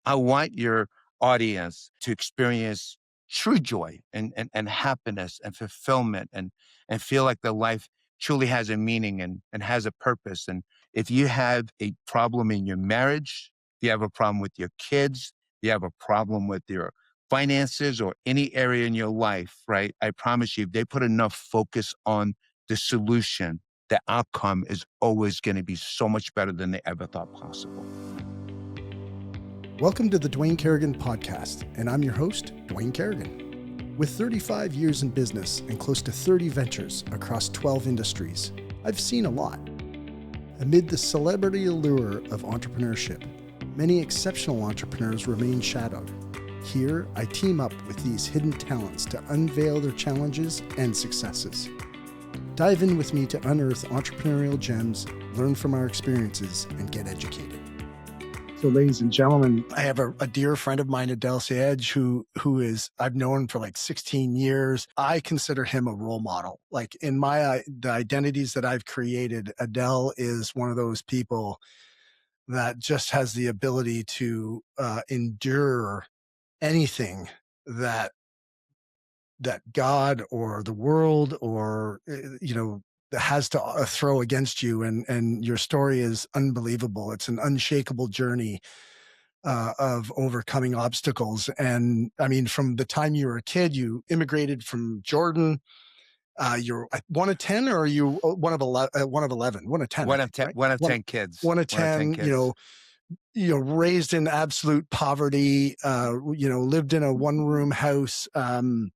I want your audience to experience true joy and happiness and fulfillment and feel like their life truly has a meaning and has a purpose. And if you have a problem in your marriage, if you have a problem with your kids, you have a problem with your finances or any area in your life, right? I promise you, if they put enough focus on the solution, the outcome is always going to be so much better than they ever thought possible. Welcome to the Dwayne Kerrigan podcast, and I'm your host, Dwayne Kerrigan. With 35 years in business and close to 30 ventures across 12 industries, I've seen a lot. Amid the celebrity allure of entrepreneurship, many exceptional entrepreneurs remain shadowed. Here, I team up with these hidden talents to unveil their challenges and successes. Dive in with me to unearth entrepreneurial gems, learn from our experiences, and get educated. So, ladies and gentlemen, I have a dear friend of mine, Adel Sayegh, who is, I've known for like 16 years. I consider him a role model. Like in the identities that I've created, Adel is one of those people that just has the ability to endure anything that God or the world or, has to throw against you. And your story is unbelievable. It's an unshakable journey of overcoming obstacles. And I mean, from the time you were a kid, you immigrated from Jordan. You're one of 10, or are you one of 11? One of 11. One of 10. One of 10. Right? One of 10 kids. One of 10. Raised in absolute poverty. Lived in a one-room house. And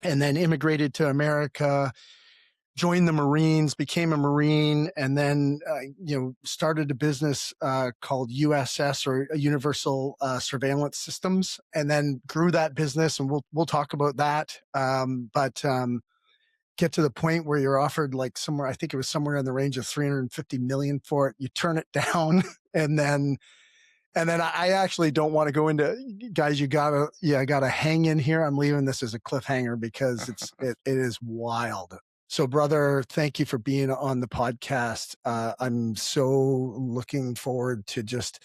then immigrated to America. Joined the Marines, became a Marine, and then, started a business called USS, or Universal Surveillance Systems, and then grew that business. And we'll talk about that. But get to the point where you're offered like somewhere, I think it was somewhere in the range of 350 million for it. You turn it down, and then I actually don't want to go into, guys, I gotta hang in here. I'm leaving this as a cliffhanger because it is wild. So, brother, thank you for being on the podcast. I'm so looking forward to just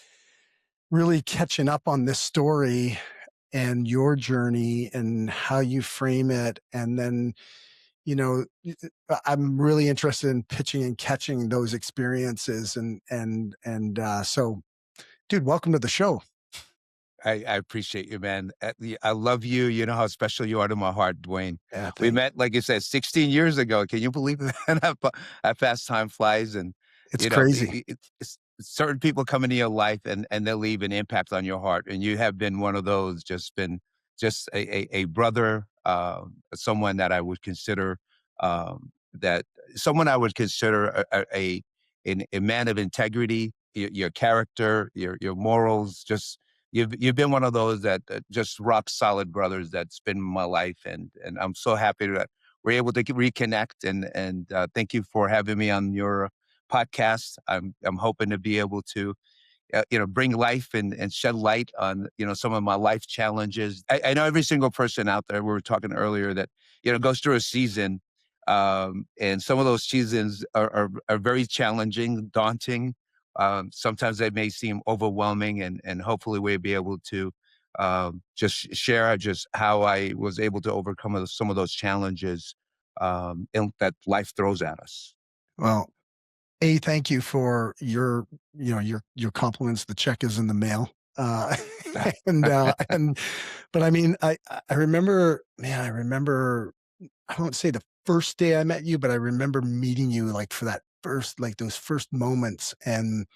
really catching up on this story and your journey and how you frame it. And then, I'm really interested in pitching and catching those experiences. So, dude, welcome to the show. I appreciate you, man. I love you. You know how special you are to my heart, Dwayne. Yeah, we met, like you said, 16 years ago. Can you believe that? How fast time flies. And it's crazy. It's certain people come into your life and they leave an impact on your heart. And you have been one of those, just a brother, someone that I would consider, a man of integrity, your character, your morals, You've been one of those that just rock solid brothers that's been in my life, and I'm so happy that we're able to reconnect. And thank you for having me on your podcast. I'm hoping to be able to bring life and shed light on some of my life challenges. I know every single person out there, we were talking earlier, that goes through a season, and some of those seasons are very challenging, daunting. Sometimes they may seem overwhelming, and hopefully we'll be able to just share just how I was able to overcome some of those challenges that life throws at us. Well, thank you for your compliments. The check is in the mail. But I mean, I remember, I won't say the first day I met you, but I remember meeting you like for that those first moments. And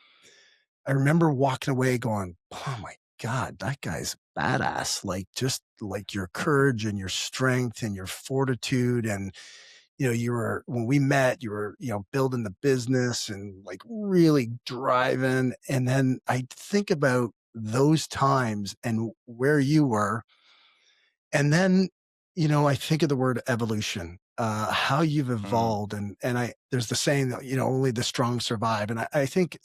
I remember walking away going, oh my God, that guy's badass. Like, just like your courage and your strength and your fortitude. And, when we met, you were, building the business and like really driving. And then I think about those times and where you were. And then, I think of the word evolution, how you've evolved. And there's the saying that, only the strong survive. And I think,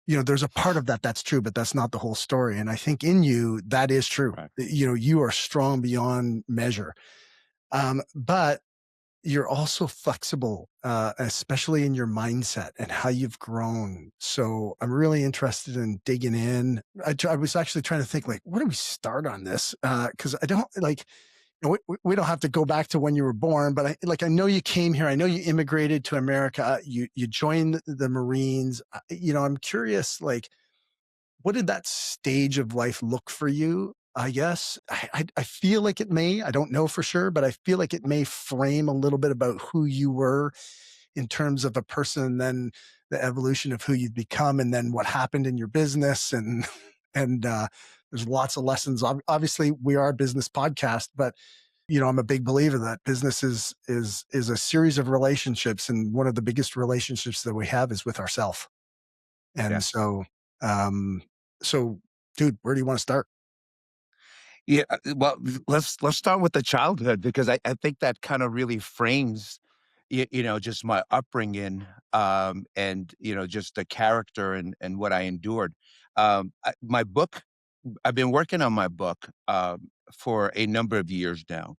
there's a part of that's true, but that's not the whole story. And I think in you, that is true. Right. You are strong beyond measure. But you're also flexible, especially in your mindset and how you've grown. So I'm really interested in digging in. I was actually trying to think, like, where do we start on this? Because I don't like, we don't have to go back to when you were born, but I know you came here. I know you immigrated to America. You joined the Marines. I'm curious, like, what did that stage of life look for you? I guess I feel like it may. I don't know for sure, but I feel like it may frame a little bit about who you were in terms of a person, and then the evolution of who you've become, and then what happened in your business, and and there's lots of lessons. Obviously, we are a business podcast, but I'm a big believer that business is a series of relationships, and one of the biggest relationships that we have is with ourselves. And Yes. um, so, dude, where do you want to start? Yeah, well, let's start with the childhood because I think that kind of really frames, just my upbringing, and just the character and what I endured. My book, I've been working on my book for a number of years now,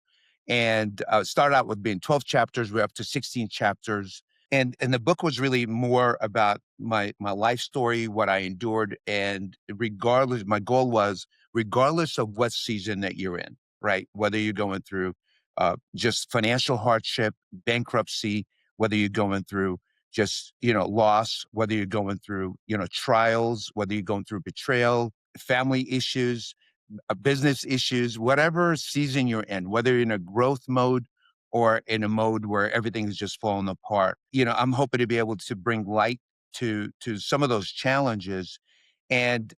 and started out with being 12 chapters. We're up to 16 chapters, and the book was really more about my life story, what I endured, and regardless, my goal was regardless of what season that you're in, right? Whether you're going through just financial hardship, bankruptcy, whether you're going through just loss, whether you're going through trials, whether you're going through betrayal, family issues, business issues, whatever season you're in, whether you're in a growth mode or in a mode where everything is just falling apart. I'm hoping to be able to bring light to some of those challenges. And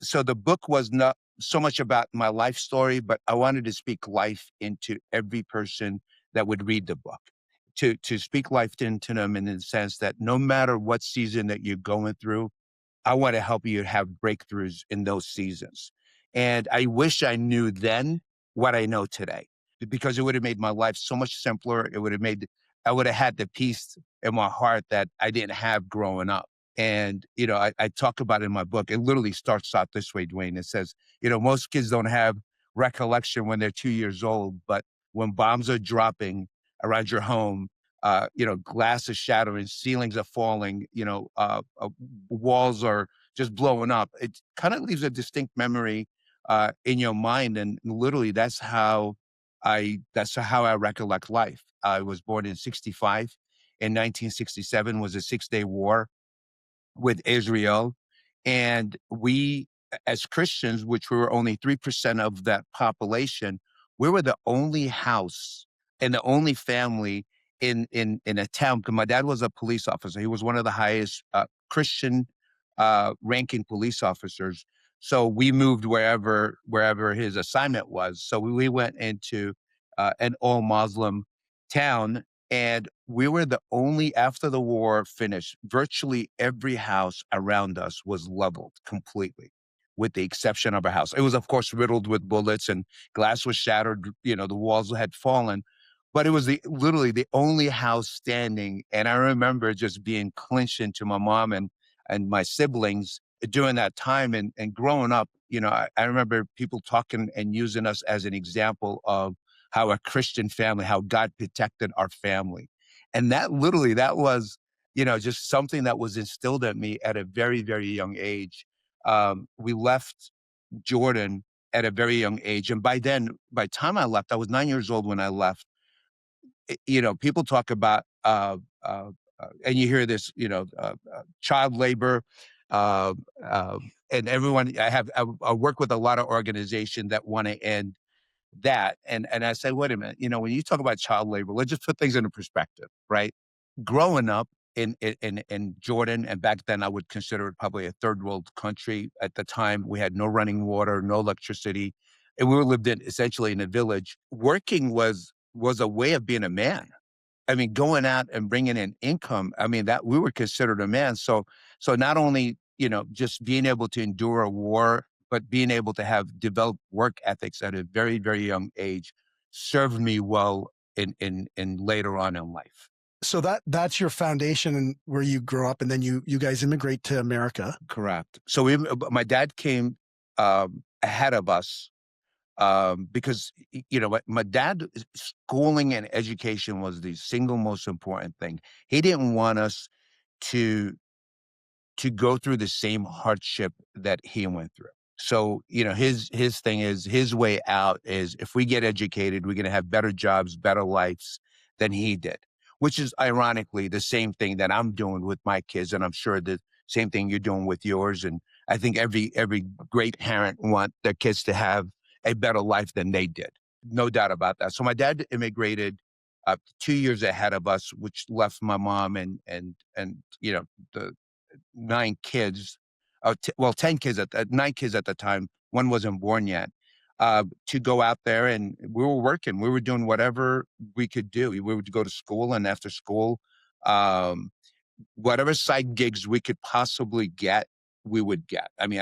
so the book was not so much about my life story, but I wanted to speak life into every person that would read the book. To speak life into them in the sense that no matter what season that you're going through, I want to help you have breakthroughs in those seasons. And I wish I knew then what I know today because it would have made my life so much simpler. I would have had the peace in my heart that I didn't have growing up. And, I talk about it in my book. It literally starts out this way, Dwayne. It says, most kids don't have recollection when they're 2 years old, but when bombs are dropping around your home, glass is shattering, ceilings are falling, walls are just blowing up. It kind of leaves a distinct memory in your mind, and literally that's how I recollect life. I was born in '65. In 1967 was a 6-day war with Israel. And we, as Christians, which we were only 3% of that population, we were the only house and the only family in a town. 'Cause my dad was a police officer. He was one of the highest Christian ranking police officers. So we moved wherever his assignment was. So we went into an all Muslim town, and we were the only, after the war finished, virtually every house around us was leveled completely, with the exception of our house. It was, of course, riddled with bullets and glass was shattered, the walls had fallen, but it was literally the only house standing. And I remember just being clinched into my mom and my siblings during that time. And growing up, I remember people talking and using us as an example of how a Christian family, how God protected our family. And that was, just something that was instilled in me at a very, very young age. We left Jordan at a very young age. And by the time I left, I was 9 years old when I left. People talk about, and you hear this, child labor, uh, uh, and everyone. I work with a lot of organizations that want to end that. And I say, wait a minute, when you talk about child labor, let's just put things into perspective, right? Growing up in Jordan, and back then I would consider it probably a third world country. At the time, we had no running water, no electricity, and we were lived in essentially in a village. Working was a way of being a man. I mean, going out and bringing in income, I mean, that we were considered a man. So not only, just being able to endure a war, but being able to have developed work ethics at a very, very young age served me well in later on in life. So that's your foundation and where you grow up, and then you guys immigrate to America. Correct. So my dad came ahead of us. Because my dad, schooling and education was the single most important thing. He didn't want us to go through the same hardship that he went through. So, his thing is his way out is if we get educated, we're gonna have better jobs, better lives than he did, which is ironically the same thing that I'm doing with my kids, and I'm sure the same thing you're doing with yours. And I think every great parent want their kids to have a better life than they did. No doubt about that. So my dad immigrated 2 years ahead of us, which left my mom and the 9 kids, 10 kids 9 kids at the time, one wasn't born yet, to go out there, and we were working. We were doing whatever we could do. We would go to school, and after school, um, whatever side gigs we could possibly get, we would get. I mean,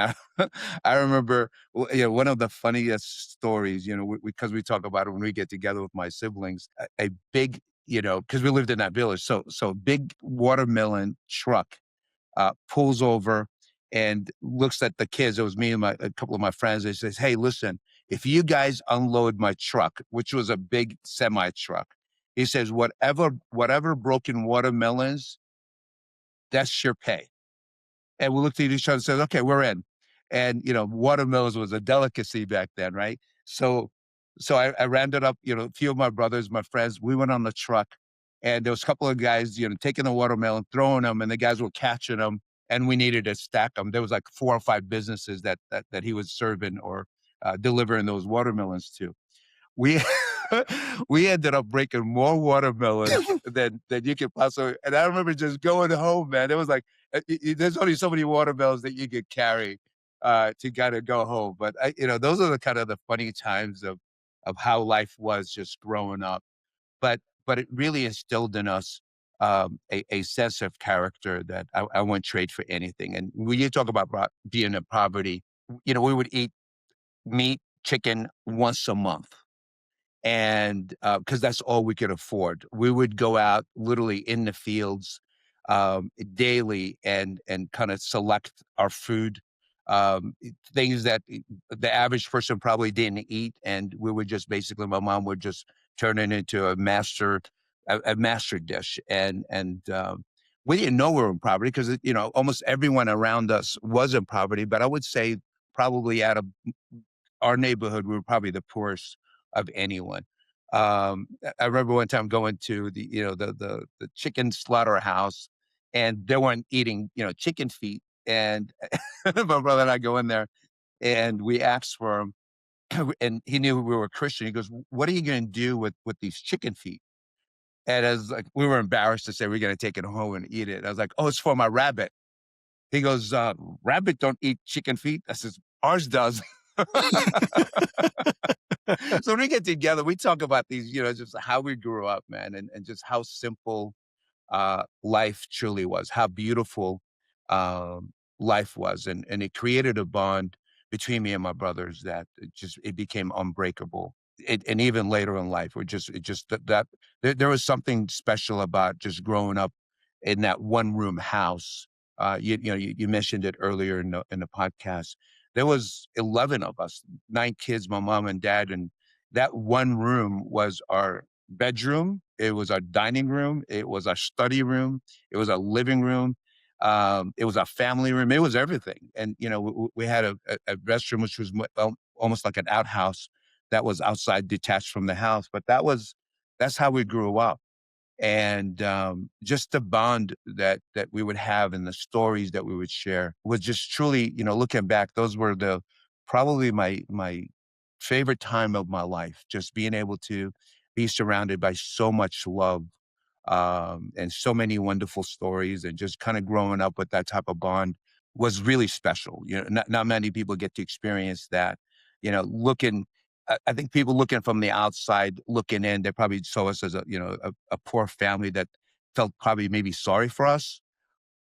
I remember, one of the funniest stories, because we talk about it when we get together with my siblings, a big, because we lived in that village, so a big watermelon truck pulls over and looks at the kids. It was me and a couple of my friends. He says, "Hey, listen, if you guys unload my truck," which was a big semi truck, he says, whatever broken watermelons, that's your pay." And we looked at each other and said, "Okay, we're in." And watermelons was a delicacy back then, right? So I rounded up, a few of my brothers, my friends. We went on the truck, and there was a couple of guys, taking the watermelon, throwing them, and the guys were catching them. And we needed to stack them. There was like 4 or 5 businesses that he was serving or delivering those watermelons to. We we ended up breaking more watermelons than you could possibly. And I remember just going home, man. It was like there's only so many watermelons that you could carry to kind of go home. But those are the kind of the funny times of how life was just growing up. But it really instilled in us a sense of character that I wouldn't trade for anything. And when you talk about being in poverty, we would eat meat, chicken once a month, and because that's all we could afford. We would go out literally in the fields daily and kind of select our food, things that the average person probably didn't eat, and we would just basically, my mom would just turn it into a master dish. And we didn't know we were in poverty because almost everyone around us was in poverty, but I would say probably out of our neighborhood, we were probably the poorest of anyone. I remember one time going to the chicken slaughterhouse, and they weren't eating, chicken feet. And my brother and I go in there, and we asked for him, and he knew we were Christian. He goes, "What are you going to do with these chicken feet?" And as like we were embarrassed to say we're going to take it home and eat it. I was like, "Oh, it's for my rabbit." He goes, "Rabbit don't eat chicken feet." I says, "Ours does." So when we get together, we talk about these, just how we grew up, man, and just how simple life truly was, how beautiful life was, and it created a bond between me and my brothers that it became unbreakable. And even later in life, there was something special about just growing up in that one room house. You mentioned it earlier in the podcast. There was 11 of us, 9 kids, my mom and dad, and that one room was our bedroom. It was our dining room. It was our study room. It was our living room. It was our family room. It was everything. And, we had a restroom, which was almost like an outhouse that was outside detached from the house. But that's how we grew up. And just the bond that we would have and the stories that we would share was just truly, looking back, those were probably my favorite time of my life. Just being able to be surrounded by so much love, and so many wonderful stories, and just kind of growing up with that type of bond was really special. Not many people get to experience that. Looking, I think people looking from the outside, looking in, they probably saw us as a poor family that felt probably maybe sorry for us.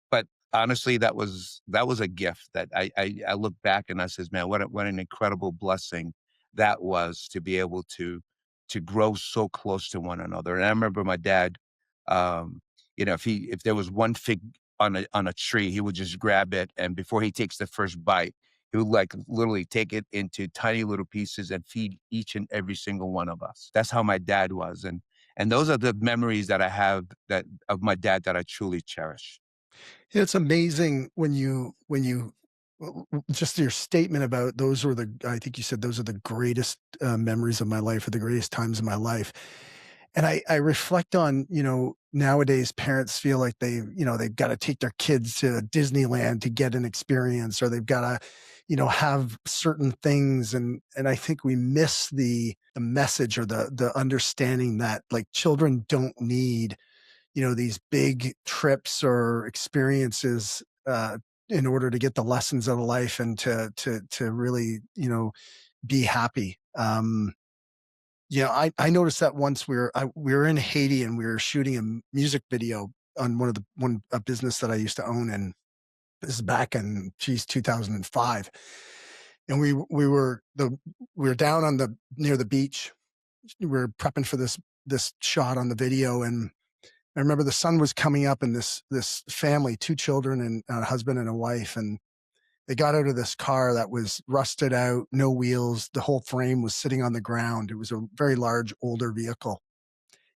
But honestly, that was a gift that I look back and I says, "Man, what an incredible blessing that was to be able to grow so close to one another." And I remember my dad, um, if there was one fig on a tree, he would just grab it, and before he takes the first bite, he who like literally take it into tiny little pieces and feed each and every single one of us. That's how my dad was. And those are the memories that I have that of my dad that I truly cherish. It's amazing just your statement about those were I think you said those are the greatest memories of my life or the greatest times of my life. And I reflect on, nowadays parents feel like they've got to take their kids to Disneyland to get an experience, or they've got to, have certain things. And I think we miss the message or the understanding that like children don't need, these big trips or experiences in order to get the lessons of life and to really, be happy. I noticed that once we were in Haiti and we were shooting a music video on a business that I used to own, and this is back in 2005, and we were down on the near the beach. We were prepping for this shot on the video, and I remember the sun was coming up, and this family, 2 children and a husband and a wife, and they got out of this car that was rusted out, no wheels. The whole frame was sitting on the ground. It was a very large, older vehicle,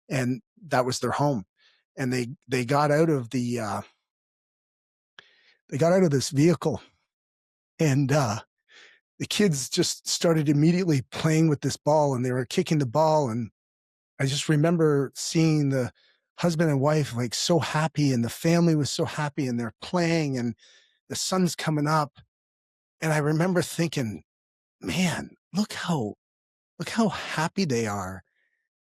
and that was their home. And they got out of they got out of this vehicle, and the kids just started immediately playing with this ball, and they were kicking the ball. And I just remember seeing the husband and wife like so happy, and the family was so happy, and they're playing, and the sun's coming up. And I remember thinking, man, look how happy they are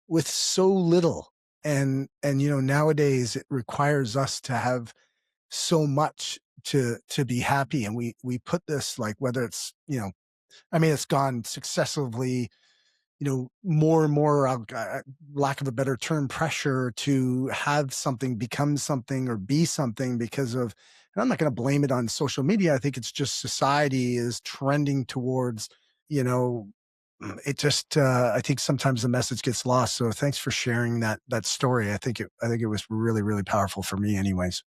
with so little. And nowadays it requires us to have so much to be happy. And we put this, like, whether it's, I mean, it's gone successively, more and more, lack of a better term, pressure to have something become something or be something because of, and I'm not going to blame it on social media. I think it's just society is trending towards, you know, it just, I think sometimes the message gets lost. So thanks for sharing that story. I think it was really, really powerful for me anyways.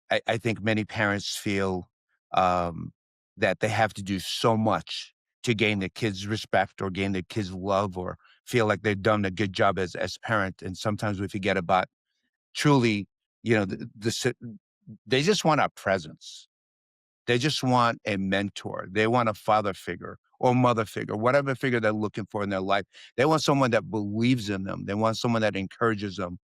I think many parents feel um, that they have to do so much to gain the kids' respect or gain the kids' love or feel like they've done a good job as parent. And sometimes we forget about truly, they just want our presence. They just want a mentor. They want a father figure or mother figure, whatever figure they're looking for in their life. They want someone that believes in them. They want someone that encourages them,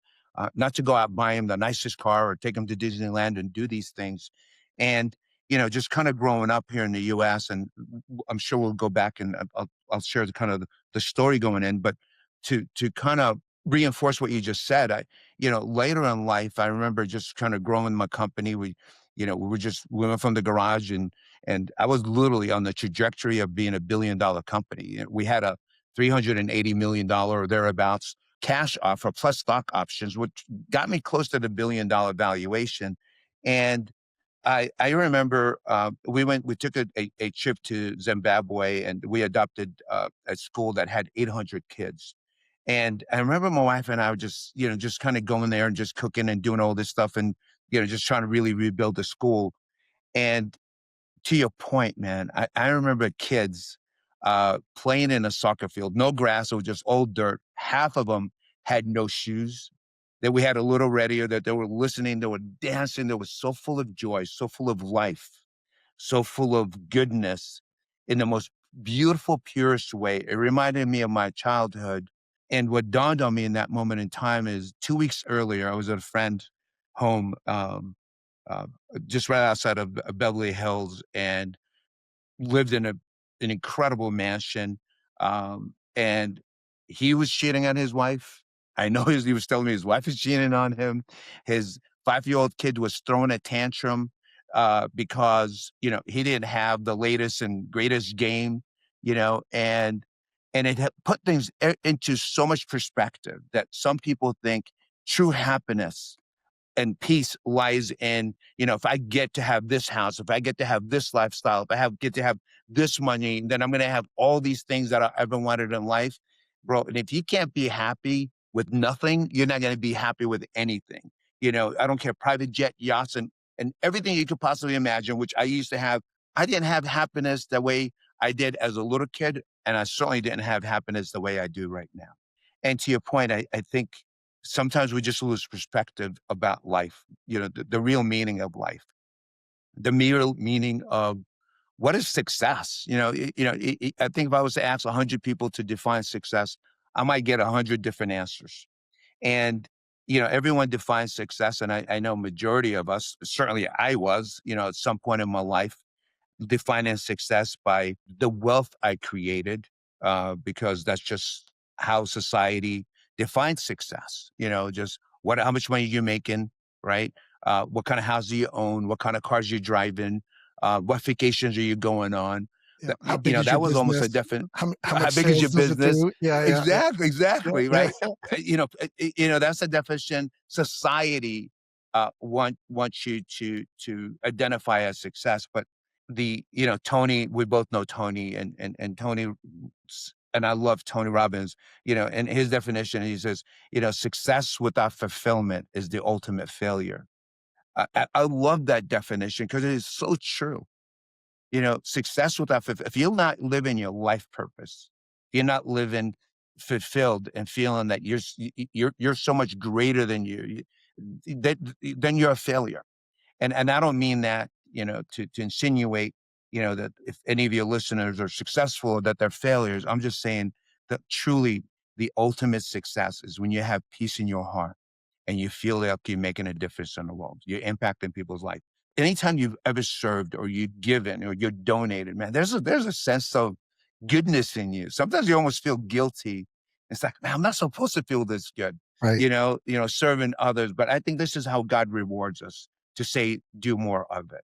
not to go out buy them the nicest car or take them to Disneyland and do these things. And just kind of growing up here in the U.S. and I'm sure we'll go back and I'll share the kind of the story going in, but to kind of reinforce what you just said, later in life, I remember just kind of growing my company. We went from the garage and I was literally on the trajectory of being $1 billion company. We had a $380 million or thereabouts cash offer plus stock options, which got me close to the $1 billion valuation. And I remember we took a trip to Zimbabwe and we adopted a school that had 800 kids. And I remember my wife and I were just kind of going there and just cooking and doing all this stuff and, just trying to really rebuild the school. And to your point, man, I remember kids playing in a soccer field, no grass, it was just old dirt. Half of them had no shoes. That we had a little radio that they were listening, they were dancing, they were so full of joy, so full of life, so full of goodness in the most beautiful, purest way. It reminded me of my childhood. And what dawned on me in that moment in time is 2 weeks earlier, I was at a friend home, uh, just right outside of Beverly Hills, and lived in an incredible mansion. And he was cheating on his wife. I know he was telling me his wife is cheating on him. His 5-year-old kid was throwing a tantrum because he didn't have the latest and greatest game, and it had put things into so much perspective that some people think true happiness and peace lies in, if I get to have this house, if I get to have this lifestyle, if get to have this money, then I'm going to have all these things that I ever wanted in life, bro. And if you can't be happy with nothing, you're not going to be happy with anything. I don't care, private jet, yachts, and everything you could possibly imagine, which I used to have I didn't have happiness the way I did as a little kid, and I certainly didn't have happiness the way I do right now. And to your point, I think sometimes we just lose perspective about life, the real meaning of life, the real meaning of what is success. I think if I was to ask 100 people to define success, I might get 100 different answers. And everyone defines success, and I know majority of us, certainly I was, at some point in my life, defining success by the wealth I created, because that's just how society defines success. Just how much money you're making, right? What kind of house do you own? What kind of cars you're driving? What vacations are you going on? Yeah. How big is your That was almost business? a definite. How How much big is your sales does it business? do? Yeah, yeah, yeah. Exactly, exactly, Yeah, right? yeah. That's the definition society wants you to identify as success. But Tony, we both know Tony, and Tony, and I love Tony Robbins, and his definition, he says, success without fulfillment is the ultimate failure. I love that definition because it is so true. Success without if you're not living your life purpose, you're not living fulfilled and feeling that you're so much greater than then you're a failure. And I don't mean that, to insinuate, that if any of your listeners are successful, that they're failures. I'm just saying that truly the ultimate success is when you have peace in your heart and you feel like you're making a difference in the world. You're impacting people's life. Anytime you've ever served or you've given or you're donated, man, there's a sense of goodness in you. Sometimes you almost feel guilty. It's like, man, I'm not supposed to feel this good, Right. serving others. But I think this is how God rewards us to say, do more of it.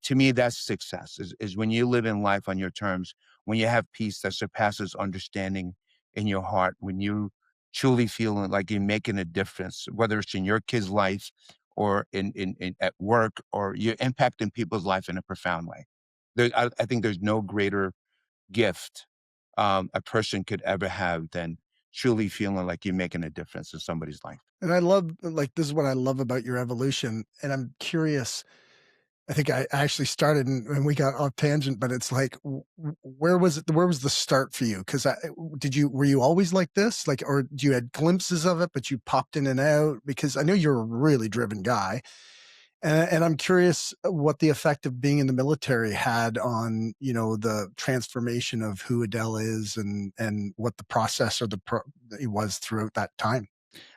To me, that's success is when you live in life on your terms, when you have peace that surpasses understanding in your heart, when you truly feel like you're making a difference, whether it's in your kid's life or in at work, or you're impacting people's life in a profound way. I think there's no greater gift a person could ever have than truly feeling like you're making a difference in somebody's life. And I love, like, this is what I love about your evolution, and I'm curious. I think I actually started and we got off tangent, but it's like, where was it? Where was the start for you? Because were you always like this? Like, or you had glimpses of it, but you popped in and out? Because I know you're a really driven guy. And I'm curious what the effect of being in the military had on, the transformation of who Adele is and what the process or it was throughout that time.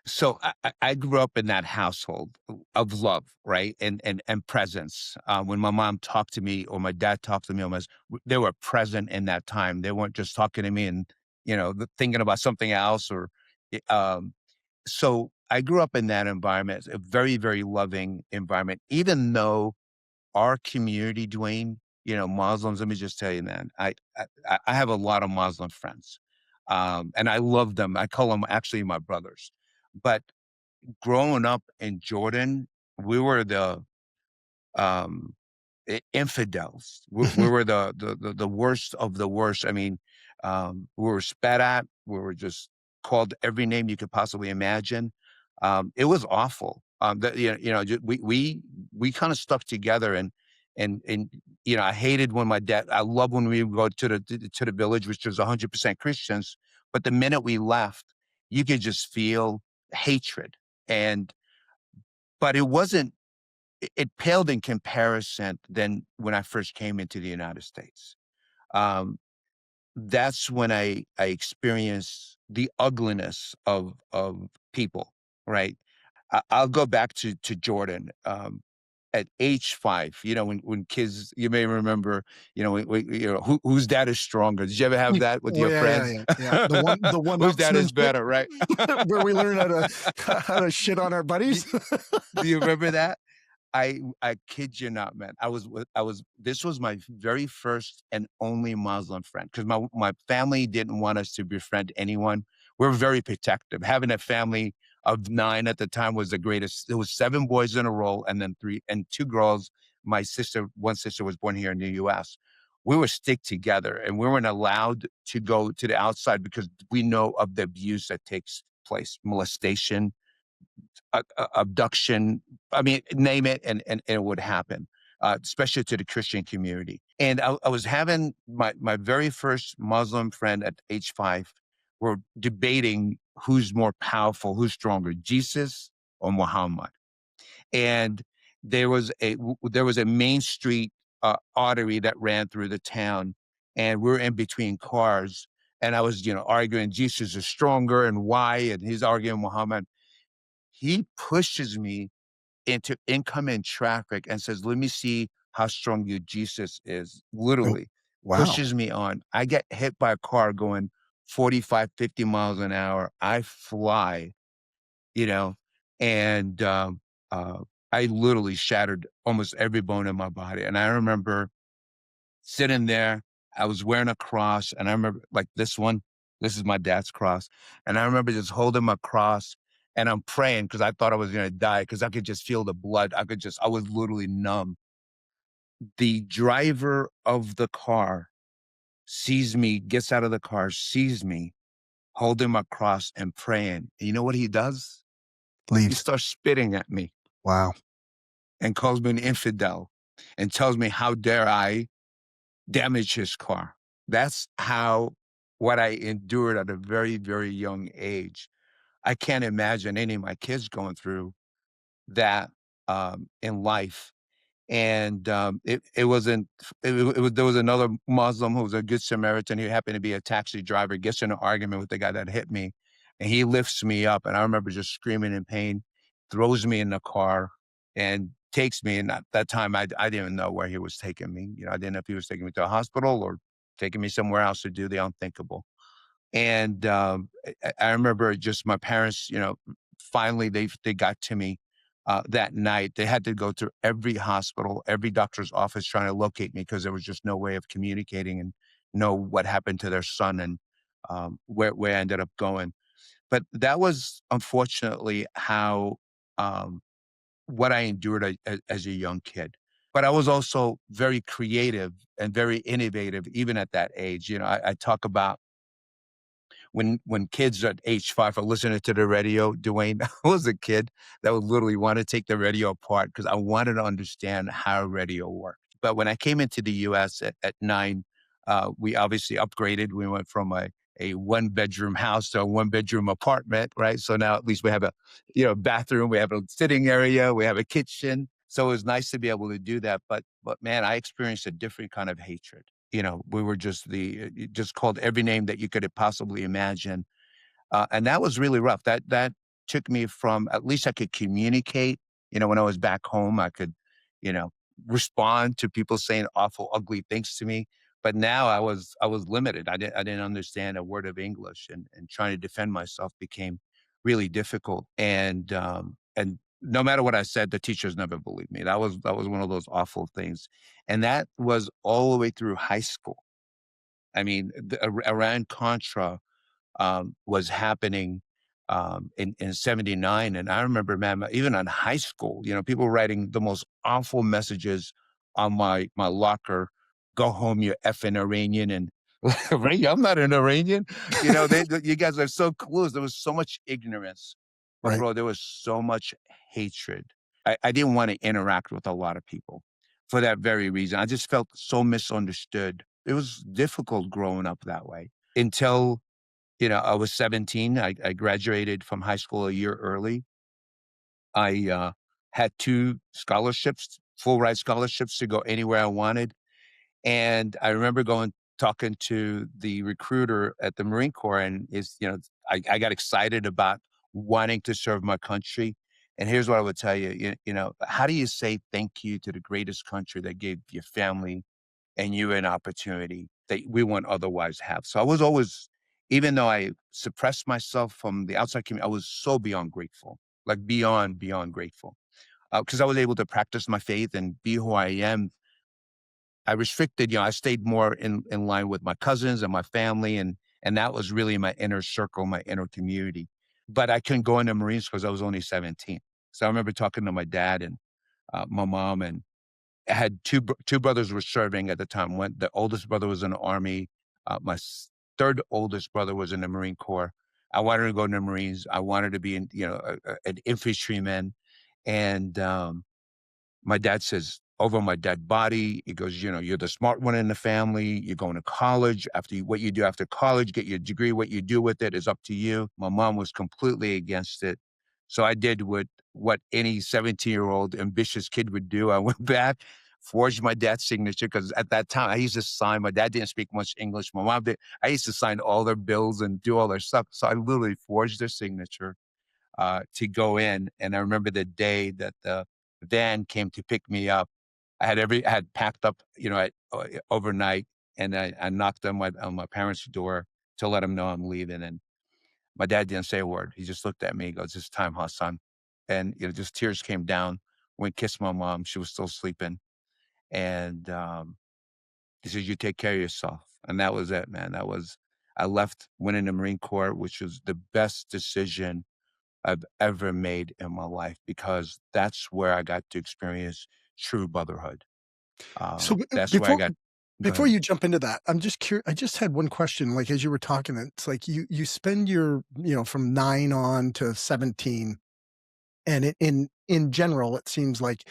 So I grew up in that household of love, right, and presence. When my mom talked to me or my dad talked to me, almost they were present in that time. They weren't just talking to me and thinking about something else. Or so I grew up in that environment, a very very loving environment. Even though our community, Dwayne, Muslims. Let me just tell you, man, I have a lot of Muslim friends, and I love them. I call them actually my brothers, but growing up in Jordan, we were the um, infidels. We were the worst of the worst. I mean, we were spat at. We were just called every name you could possibly imagine. It was awful. We kind of stuck together, and I hated when my dad. I love when we would go to the village, which was 100% Christians. But the minute we left, you could just feel hatred. And but it wasn't it paled in comparison than when I first came into the United States. Um, that's when I experienced the ugliness of people, right? I'll go back to Jordan. At age 5, when kids, you may remember, whose dad is stronger. Did you ever have that with Oh, your yeah, yeah, friends? yeah, yeah. The Whose dad is one-upsmanship better, right? where we learn how to shit on our do, buddies. do you remember that? I kid you not, man. This was my very first and only Muslim friend because my family didn't want us to befriend anyone. We're very protective. Having a family of 9 at the time was the greatest. There was 7 boys in a row and then 3 and 2 girls. One sister was born here in the US. We were stick together and we weren't allowed to go to the outside because we know of the abuse that takes place, molestation, abduction. I mean, name it, and it would happen. especially to the Christian community. And I was having my very first Muslim friend at age 5. We're debating who's more powerful, who's stronger, Jesus or Muhammad. And there was a main street artery that ran through the town, and we're in between cars. And I was, arguing Jesus is stronger and why, and he's arguing Muhammad. He pushes me into incoming traffic and says, "Let me see how strong your Jesus is." Oh, Literally wow. pushes me on. I get hit by a car going 45, 50 miles an hour. I fly, you know, and uh, I literally shattered almost every bone in my body. And I remember sitting there. I was wearing a cross, and I remember like this one. This is my dad's cross, and I remember just holding my cross, and I'm praying because I thought I was gonna die because I could just feel the blood. I was literally numb. The driver of the car sees me, gets out of the car, sees me holding my cross and praying. And you know what he does? He Leaves. starts spitting at me Wow. and calls me an infidel and tells me, how dare I damage his car. That's how what I endured at a very, very young age. I can't imagine any of my kids going through that in life. And it wasn't, it was, there was another Muslim who was a good Samaritan. He happened to be a taxi driver, gets in an argument with the guy that hit me, and he lifts me up. And I remember just screaming in pain, throws me in the car, and takes me. And at that time, I didn't even know where he was taking me. I didn't know if he was taking me to a hospital or taking me somewhere else to do the unthinkable. And I remember just my parents, finally they got to me that night. They had to go through every hospital, every doctor's office trying to locate me because there was just no way of communicating and know what happened to their son and where I ended up going. But that was unfortunately how what I endured as a young kid. But I was also very creative and very innovative, even at that age. I talk about when kids at age 5 are listening to the radio, Dwayne, I was a kid that would literally want to take the radio apart because I wanted to understand how radio worked. But when I came into the US at 9, we obviously upgraded. We went from a one-bedroom house to a one-bedroom apartment, right? So now at least we have a bathroom, we have a sitting area, we have a kitchen. So it was nice to be able to do that. But man, I experienced a different kind of hatred. We were just just called every name that you could have possibly imagine. And that was really rough. That took me from, at least I could communicate. When I was back home, I could, you know, respond to people saying awful, ugly things to me. But now I was limited. I didn't understand a word of English, and trying to defend myself became really difficult. And no matter what I said, the teachers never believed me. That was one of those awful things, and that was all the way through high school. I mean, Iran Contra was happening in '79. And I remember, man, even in high school, people writing the most awful messages on my locker. Go home, you effing Iranian. And right, I'm not an Iranian. You guys are so clueless. There was so much ignorance, but Right. bro, there was so much hatred. I didn't want to interact with a lot of people for that very reason. I just felt so misunderstood. It was difficult growing up that way until I was 17. I graduated from high school a year early. I had 2 scholarships, full ride scholarships to go anywhere I wanted. And I remember talking to the recruiter at the Marine Corps, and I got excited about wanting to serve my country. And here's what I would tell you, how do you say thank you to the greatest country that gave your family and you an opportunity that we won't otherwise have? So I was always, even though I suppressed myself from the outside community, I was so beyond grateful, like beyond grateful, because I was able to practice my faith and be who I am. I restricted, I stayed more in line with my cousins and my family, and that was really my inner circle, my inner community. But I couldn't go into Marines because I was only 17. So I remember talking to my dad and my mom, and I had two brothers were serving at the time. One, the oldest brother was in the army. Third oldest brother was in the Marine Corps. I wanted to go in the Marines. I wanted to be an infantryman. And my dad says, over my dead body. He goes, you're the smart one in the family. You're going to college. What you do after college, get your degree, what you do with it is up to you. My mom was completely against it. So I did what any 17-year-old ambitious kid would do. I went back, forged my dad's signature because at that time I used to sign. My dad didn't speak much English. My mom did. I used to sign all their bills and do all their stuff. So I literally forged their signature to go in. And I remember the day that the van came to pick me up. I had packed up, overnight, and I knocked on my parents' door to let them know I'm leaving. And my dad didn't say a word. He just looked at me. He goes, "It's time, huh, son?" And just tears came down. Went kissed my mom. She was still sleeping, and he says, "You take care of yourself." And that was it, man. I left, went in the Marine Corps, which was the best decision I've ever made in my life because that's where I got to experience true brotherhood. So That's where I before got. Go before ahead. you jump into that, I'm just curious. I just had one question. Like as you were talking, it's like you spend your from 9 on to 17, and in general, it seems like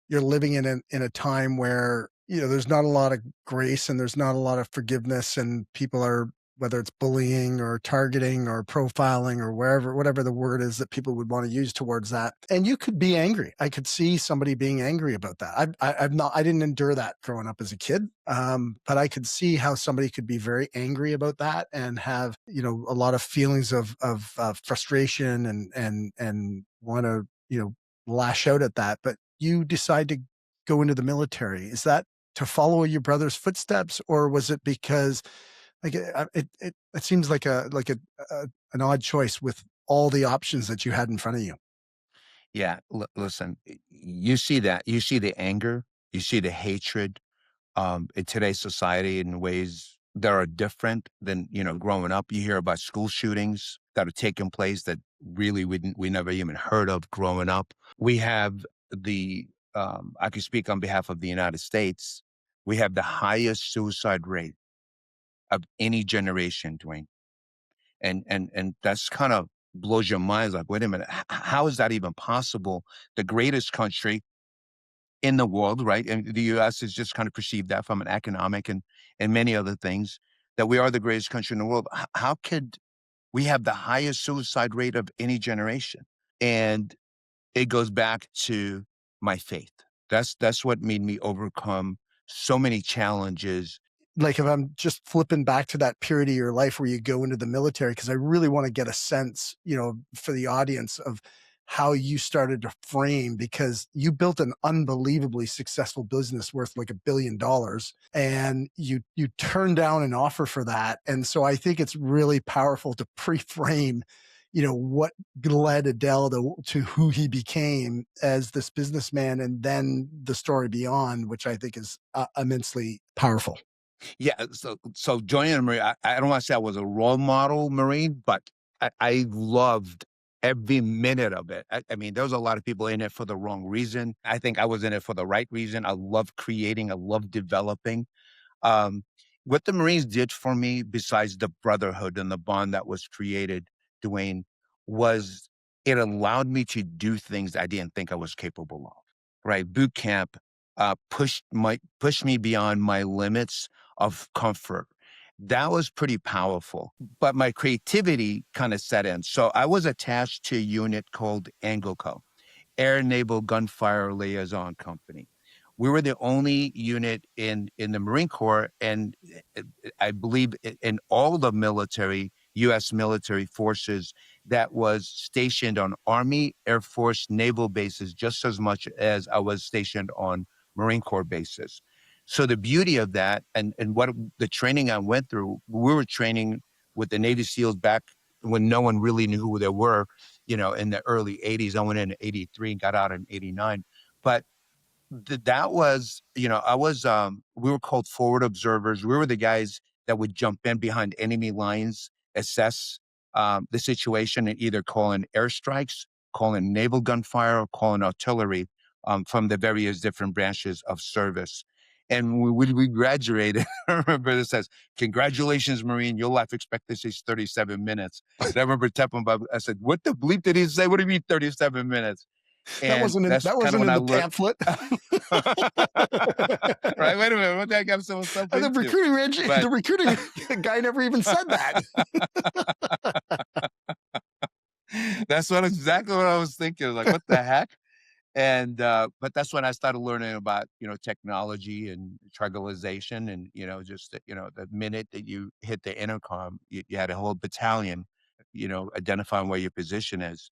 you're living in a time where there's not a lot of grace and there's not a lot of forgiveness, and people are, whether it's bullying or targeting or profiling or whatever the word is that people would want to use towards that, and you could be angry. I could see somebody being angry about that. I didn't endure that growing up as a kid, but I could see how somebody could be very angry about that and have a lot of feelings of frustration and want to lash out at that. But you decide to go into the military. Is that to follow your brother's footsteps, or was it because like it seems like an odd choice with all the options that you had in front of you? Yeah, listen, you see that. You see the anger, you see the hatred in today's society in ways that are different than, growing up. You hear about school shootings that are taking place that really we never even heard of growing up. We have I can speak on behalf of the United States. We have the highest suicide rate of any generation, Dwayne. And that's kind of blows your mind. It's like, wait a minute, how is that even possible? The greatest country in the world, right? And the US is just kind of perceived that from an economic and many other things, that we are the greatest country in the world. How could we have the highest suicide rate of any generation? And it goes back to my faith. That's what made me overcome so many challenges. Like if I'm just flipping back to that period of your life where you go into the military, because I really want to get a sense, for the audience of how you started to frame, because you built an unbelievably successful business worth like $1 billion, and you turned down an offer for that. And so I think it's really powerful to pre-frame, what led Adele to who he became as this businessman, and then the story beyond, which I think is immensely powerful. Yeah, so joining the Marine, I don't want to say I was a role model Marine, but I loved every minute of it. I mean, there was a lot of people in it for the wrong reason. I think I was in it for the right reason. I love creating, I love developing. Um, what the Marines did for me, besides the brotherhood and the bond that was created, Dwayne, was it allowed me to do things I didn't think I was capable of. Right, boot camp pushed me beyond my limits of comfort. That was pretty powerful, but my creativity kind of set in. So I was attached to a unit called ANGLCO, Air Naval Gunfire Liaison Company. We were the only unit in the Marine Corps, and I believe in all the military, U.S. military forces, that was stationed on Army, Air Force, naval bases just as much as I was stationed on Marine Corps bases. So the beauty of that, and what the training I went through, we were training with the Navy SEALs back when no one really knew who they were, in the early 80s. I went in 83 and got out in 89. But that was, we were called forward observers. We were the guys that would jump in behind enemy lines, assess the situation, and either call in airstrikes, call in naval gunfire, or call in artillery from the various different branches of service. And when we graduated, I remember it says, "Congratulations, Marine, your life expectancy is 37 minutes. And I remember telling him, I said, "What the bleep did he say? What do you mean 37 minutes?" And that's That kind of wasn't when in I the learned. pamphlet. Right? Wait a minute. What the heck I'm so myself The into? the But recruiting guy never even said that. that's exactly what I was thinking. I was like, what the heck? And but that's when I started learning about technology and tribalization, and just the minute that you hit the intercom, you had a whole battalion, identifying where your position is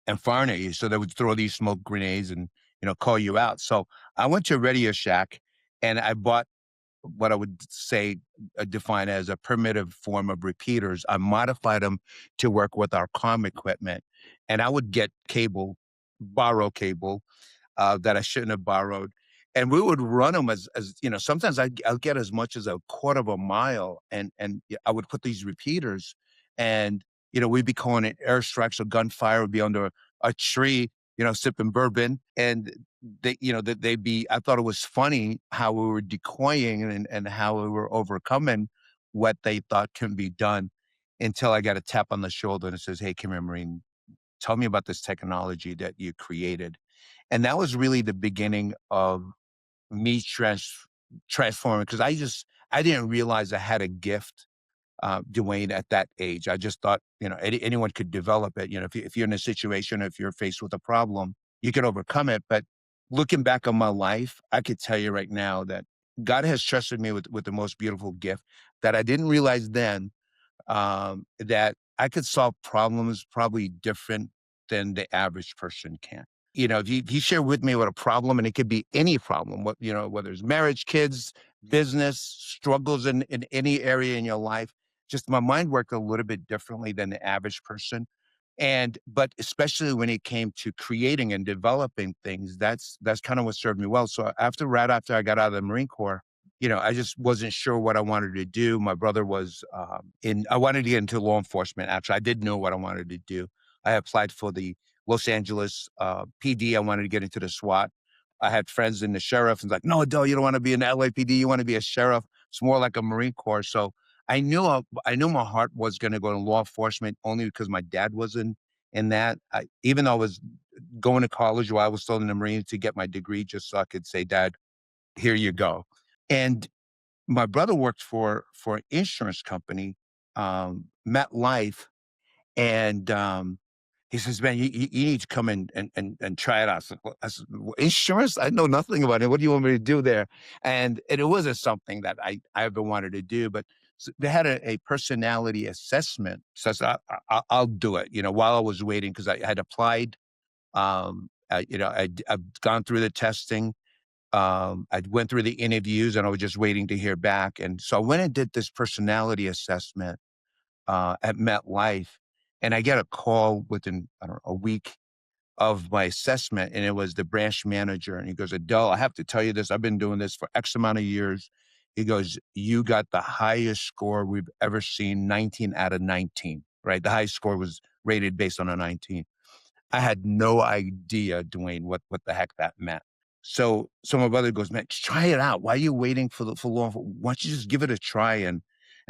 and firing at you. So they would throw these smoke grenades and call you out. So I went to Radio Shack and I bought what I would say define as a primitive form of repeaters. I modified them to work with our comm equipment, and I would get borrow cable that I shouldn't have borrowed. And we would run them sometimes I'll get as much as a quarter of a mile, and I would put these repeaters, and we'd be calling it airstrikes or gunfire. Would be under a tree, sipping bourbon, and they'd be. I thought it was funny how we were decoying and how we were overcoming what they thought can be done, until I got a tap on the shoulder and it says, "Hey, come here, Marine. Tell me about this technology that you created." And that was really the beginning of me transforming, because I didn't realize I had a gift, Dwayne, at that age. I just thought, anyone could develop it. If you're in a situation, if you're faced with a problem, you can overcome it. But looking back on my life, I could tell you right now that God has trusted me with the most beautiful gift that I didn't realize then, that I could solve problems probably different than the average person can. If you share with me what a problem, and it could be any problem, whether it's marriage, kids, business, struggles in any area in your life, just my mind worked a little bit differently than the average person. But especially when it came to creating and developing things, that's kind of what served me well. So right after I got out of the Marine Corps, I just wasn't sure what I wanted to do. My brother was I wanted to get into law enforcement. Actually, I did know what I wanted to do. I applied for the Los Angeles PD. I wanted to get into the SWAT. I had friends in the sheriff, and like, no, Adele, you don't want to be in the LAPD. You want to be a sheriff. It's more like a Marine Corps. So I knew my heart was going to go to law enforcement, only because my dad was in that. Even though I was going to college while I was still in the Marines to get my degree, just so I could say, Dad, here you go. And my brother worked for an insurance company, MetLife, and he says, "Man, you need to come in and try it out." I said, "Well, insurance? I know nothing about it. What do you want me to do there?" And it wasn't something that I ever wanted to do, but they had a personality assessment. So I said, I'll do it. While I was waiting, because I had applied. I've gone through the testing. I went through the interviews, and I was just waiting to hear back. And so I went and did this personality assessment at MetLife, and I get a call within, I don't know, a week of my assessment, and it was the branch manager, and he goes, "Adele, I have to tell you this. I've been doing this for X amount of years." He goes, "You got the highest score we've ever seen, 19 out of 19." Right, the highest score was rated based on a 19. I had no idea, Dwayne, what the heck that meant. So my brother goes, "Man, just try it out. Why are you waiting for long? Why don't you just give it a try?" And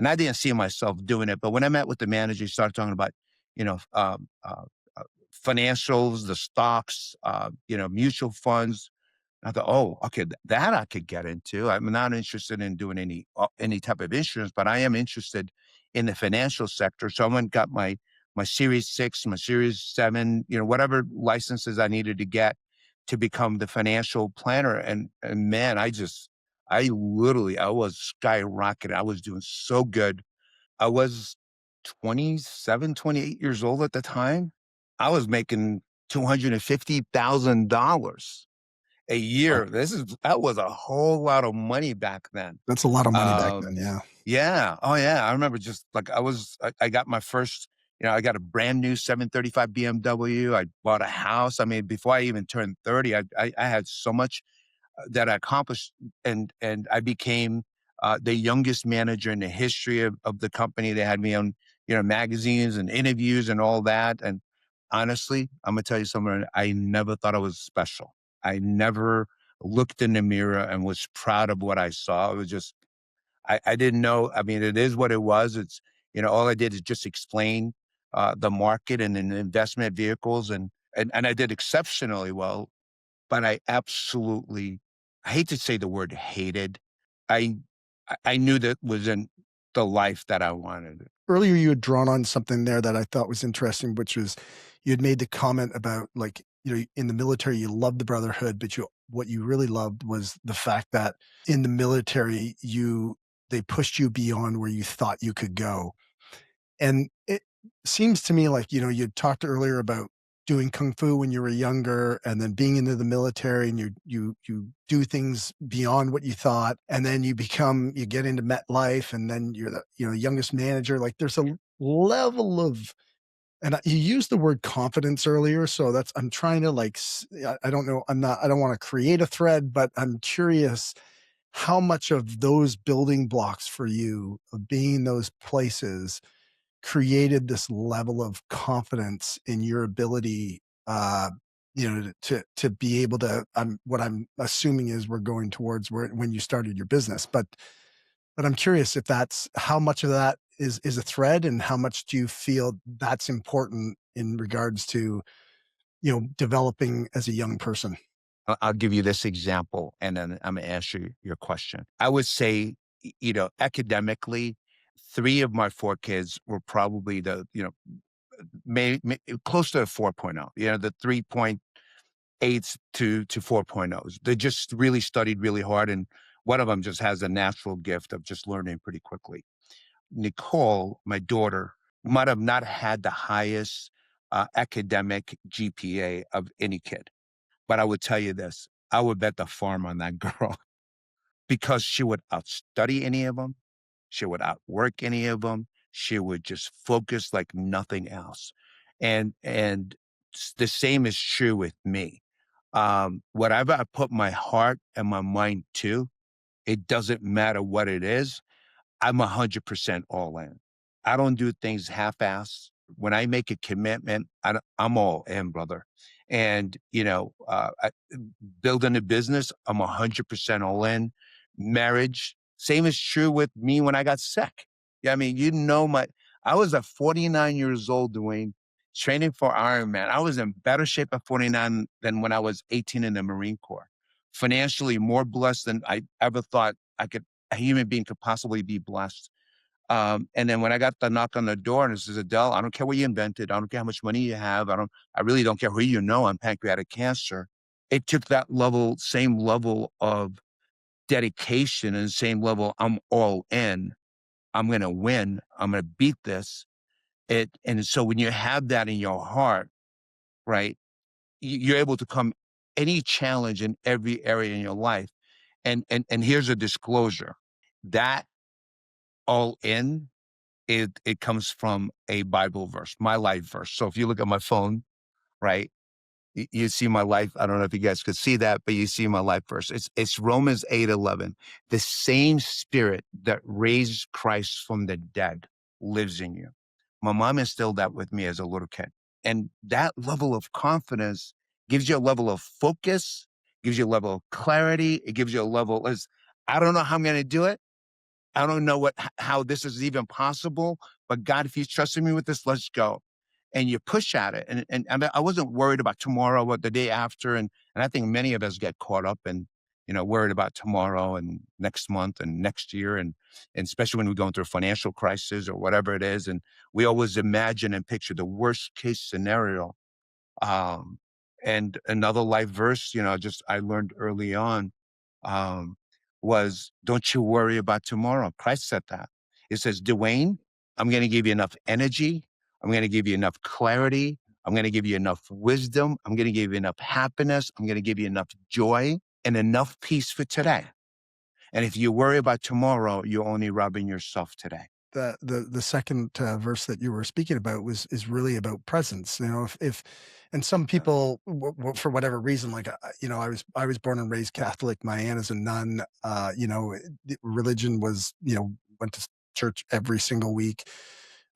I didn't see myself doing it. But when I met with the manager, he started talking about, you know, um, uh, uh, financials, the stocks, mutual funds. I thought, oh, okay, that I could get into. I'm not interested in doing any type of insurance, but I am interested in the financial sector. So I went and got my Series 6, my Series 7, whatever licenses I needed to get to become the financial planner. And man, I was skyrocketing. I was doing so good. I was 27, 28 years old at the time. I was making $250,000 a Wow. year. That was a whole lot of money back then. That's a lot of money back Um, then. Yeah. yeah. Oh yeah. I remember just like I got my first, I got a brand new 735 BMW. I bought a house. I mean, before I even turned 30, I had so much that I accomplished, and I became the youngest manager in the history of the company. They had me on, magazines and interviews and all that. And honestly, I'm gonna tell you something. I never thought I was special. I never looked in the mirror and was proud of what I saw. It was just I didn't know. I mean, it is what it was. All I did is just explain the market and the investment vehicles, and and I did exceptionally well, but I hate to say the word hated. I I knew that wasn't the life that I wanted. Earlier, you had drawn on something there that I thought was interesting, which was you had made the comment about like, in the military, you loved the brotherhood, but what you really loved was the fact that in the military, they pushed you beyond where you thought you could go. And it seems to me like, you talked earlier about doing kung fu when you were younger and then being into the military and you do things beyond what you thought. And then you get into MetLife and then you're the, youngest manager. Like there's a level of, you used the word confidence earlier. So I'm trying to like, I don't know. I don't want to create a thread, but I'm curious how much of those building blocks for you of being in those places created this level of confidence in your ability, to be able to. What I'm assuming is we're going towards where when you started your business, but I'm curious if that's how much of that is a thread, and how much do you feel that's important in regards to developing as a young person. I'll give you this example, and then I'm gonna ask you your question. I would say, academically, 3 of my 4 kids were probably may close to a 4.0, the 3.8s to 4.0s. They just really studied really hard, and one of them just has a natural gift of just learning pretty quickly. Nicole, my daughter, might have not had the highest, academic GPA of any kid. But I would tell you this, I would bet the farm on that girl because she would outstudy any of them. She would outwork any of them. She would just focus like nothing else. And the same is true with me. Whatever I put my heart and my mind to, it doesn't matter what it is. I'm 100% all in. I don't do things half-ass. When I make a commitment, I'm all in, brother. And, building a business, I'm 100% all in. Marriage, same is true with me when I got sick. Yeah, I mean, I was at 49 years old, Dwayne, training for Ironman. I was in better shape at 49 than when I was 18 in the Marine Corps. Financially more blessed than I ever thought a human being could possibly be blessed. And then when I got the knock on the door and it says, Adele, I don't care what you invented. I don't care how much money you have. I really don't care who you know on pancreatic cancer. It took that same level of dedication and same level. I'm all in. I'm going to win. I'm going to beat this. And so when you have that in your heart, right, you're able to come any challenge in every area in your life. And here's a disclosure that all in it comes from a Bible verse, my life verse. So if you look at my phone, right, you see my life. I don't know if you guys could see that, but you see my life verse. It's Romans 8:11. The same spirit that raised Christ from the dead lives in you. My mom instilled that with me as a little kid. And that level of confidence gives you a level of focus, gives you a level of clarity. It gives you a level is I don't know how I'm going to do it. I don't know how this is even possible, but God, if you trusted me with this, let's go. And you push at it. And I mean, I wasn't worried about tomorrow or the day after. And I think many of us get caught up and, worried about tomorrow and next month and next year. And especially when we're going through a financial crisis or whatever it is. And we always imagine and picture the worst case scenario. Um, and another life verse, just I learned early on, um, was don't you worry about tomorrow. Christ said that. It says, Dwayne, I'm going to give you enough energy. I'm going to give you enough clarity. I'm going to give you enough wisdom. I'm going to give you enough happiness. I'm going to give you enough joy and enough peace for today. And if you worry about tomorrow, you're only robbing yourself today. The second verse that you were speaking about is really about presence. If and some people for whatever reason, like I was born and raised Catholic. My aunt is a nun. Religion was went to church every single week,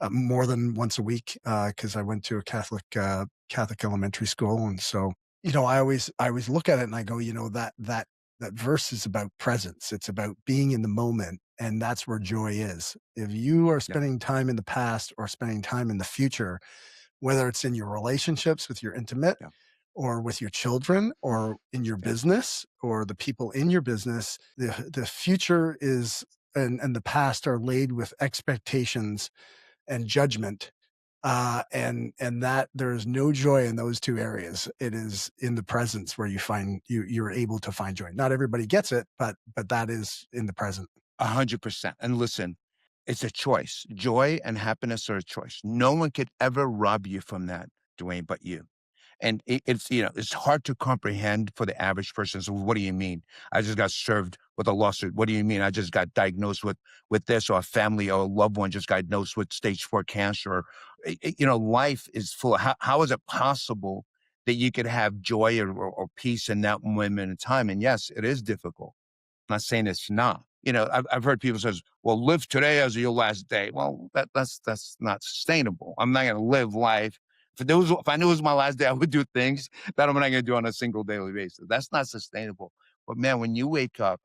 more than once a week, because I went to a Catholic elementary school, and so I always look at it and I go, that verse is about presence. It's about being in the moment. And that's where joy is. If you are Yeah. spending time in the past or spending time in the future, whether it's in your relationships with your intimate Yeah. or with your children or in your Yeah. business or the people in your business. The future is and the past are laid with expectations and judgment. And that there is no joy in those two areas. It is in the presence where you find you're able to find joy. Not everybody gets it, but that is in the present. 100%. And listen, it's a choice. Joy and happiness are a choice. No one could ever rob you from that, Dwayne, but you. And it's hard to comprehend for the average person. So what do you mean? I just got served with a lawsuit. What do you mean? I just got diagnosed with this, or a family or a loved one just got diagnosed with stage 4 cancer. Life is full. How is it possible that you could have joy or peace in that moment in time? And yes, it is difficult. I'm not saying it's not. I've heard people says, "Well, live today as your last day." Well, that's not sustainable. I'm not going to live life. If I knew it was my last day, I would do things that I'm not going to do on a single daily basis. That's not sustainable. But man, when you wake up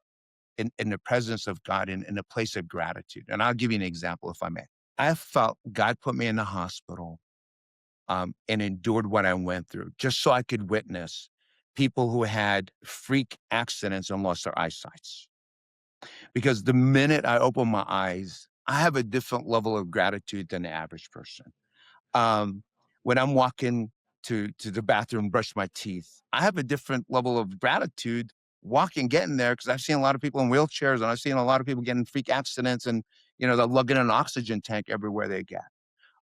in the presence of God, in a place of gratitude, and I'll give you an example, if I may. I felt God put me in the hospital, and endured what I went through, just so I could witness people who had freak accidents and lost their eyesight. Because the minute I open my eyes, I have a different level of gratitude than the average person. Um, when I'm walking to the bathroom, brush my teeth, I have a different level of gratitude getting there, because I've seen a lot of people in wheelchairs, and I've seen a lot of people getting freak accidents, and they're lugging an oxygen tank everywhere they get.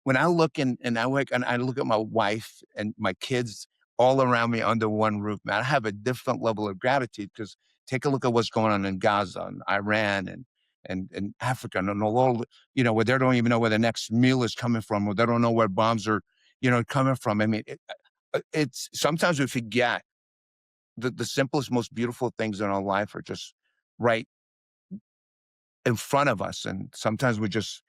When I look and I look at my wife and my kids all around me under one roof, man, I have a different level of gratitude, because take a look at what's going on in Gaza and Iran and Africa and all over, where they don't even know where the next meal is coming from, or they don't know where bombs are, coming from. I mean, it's sometimes we forget the simplest, most beautiful things in our life are just right in front of us. And sometimes we just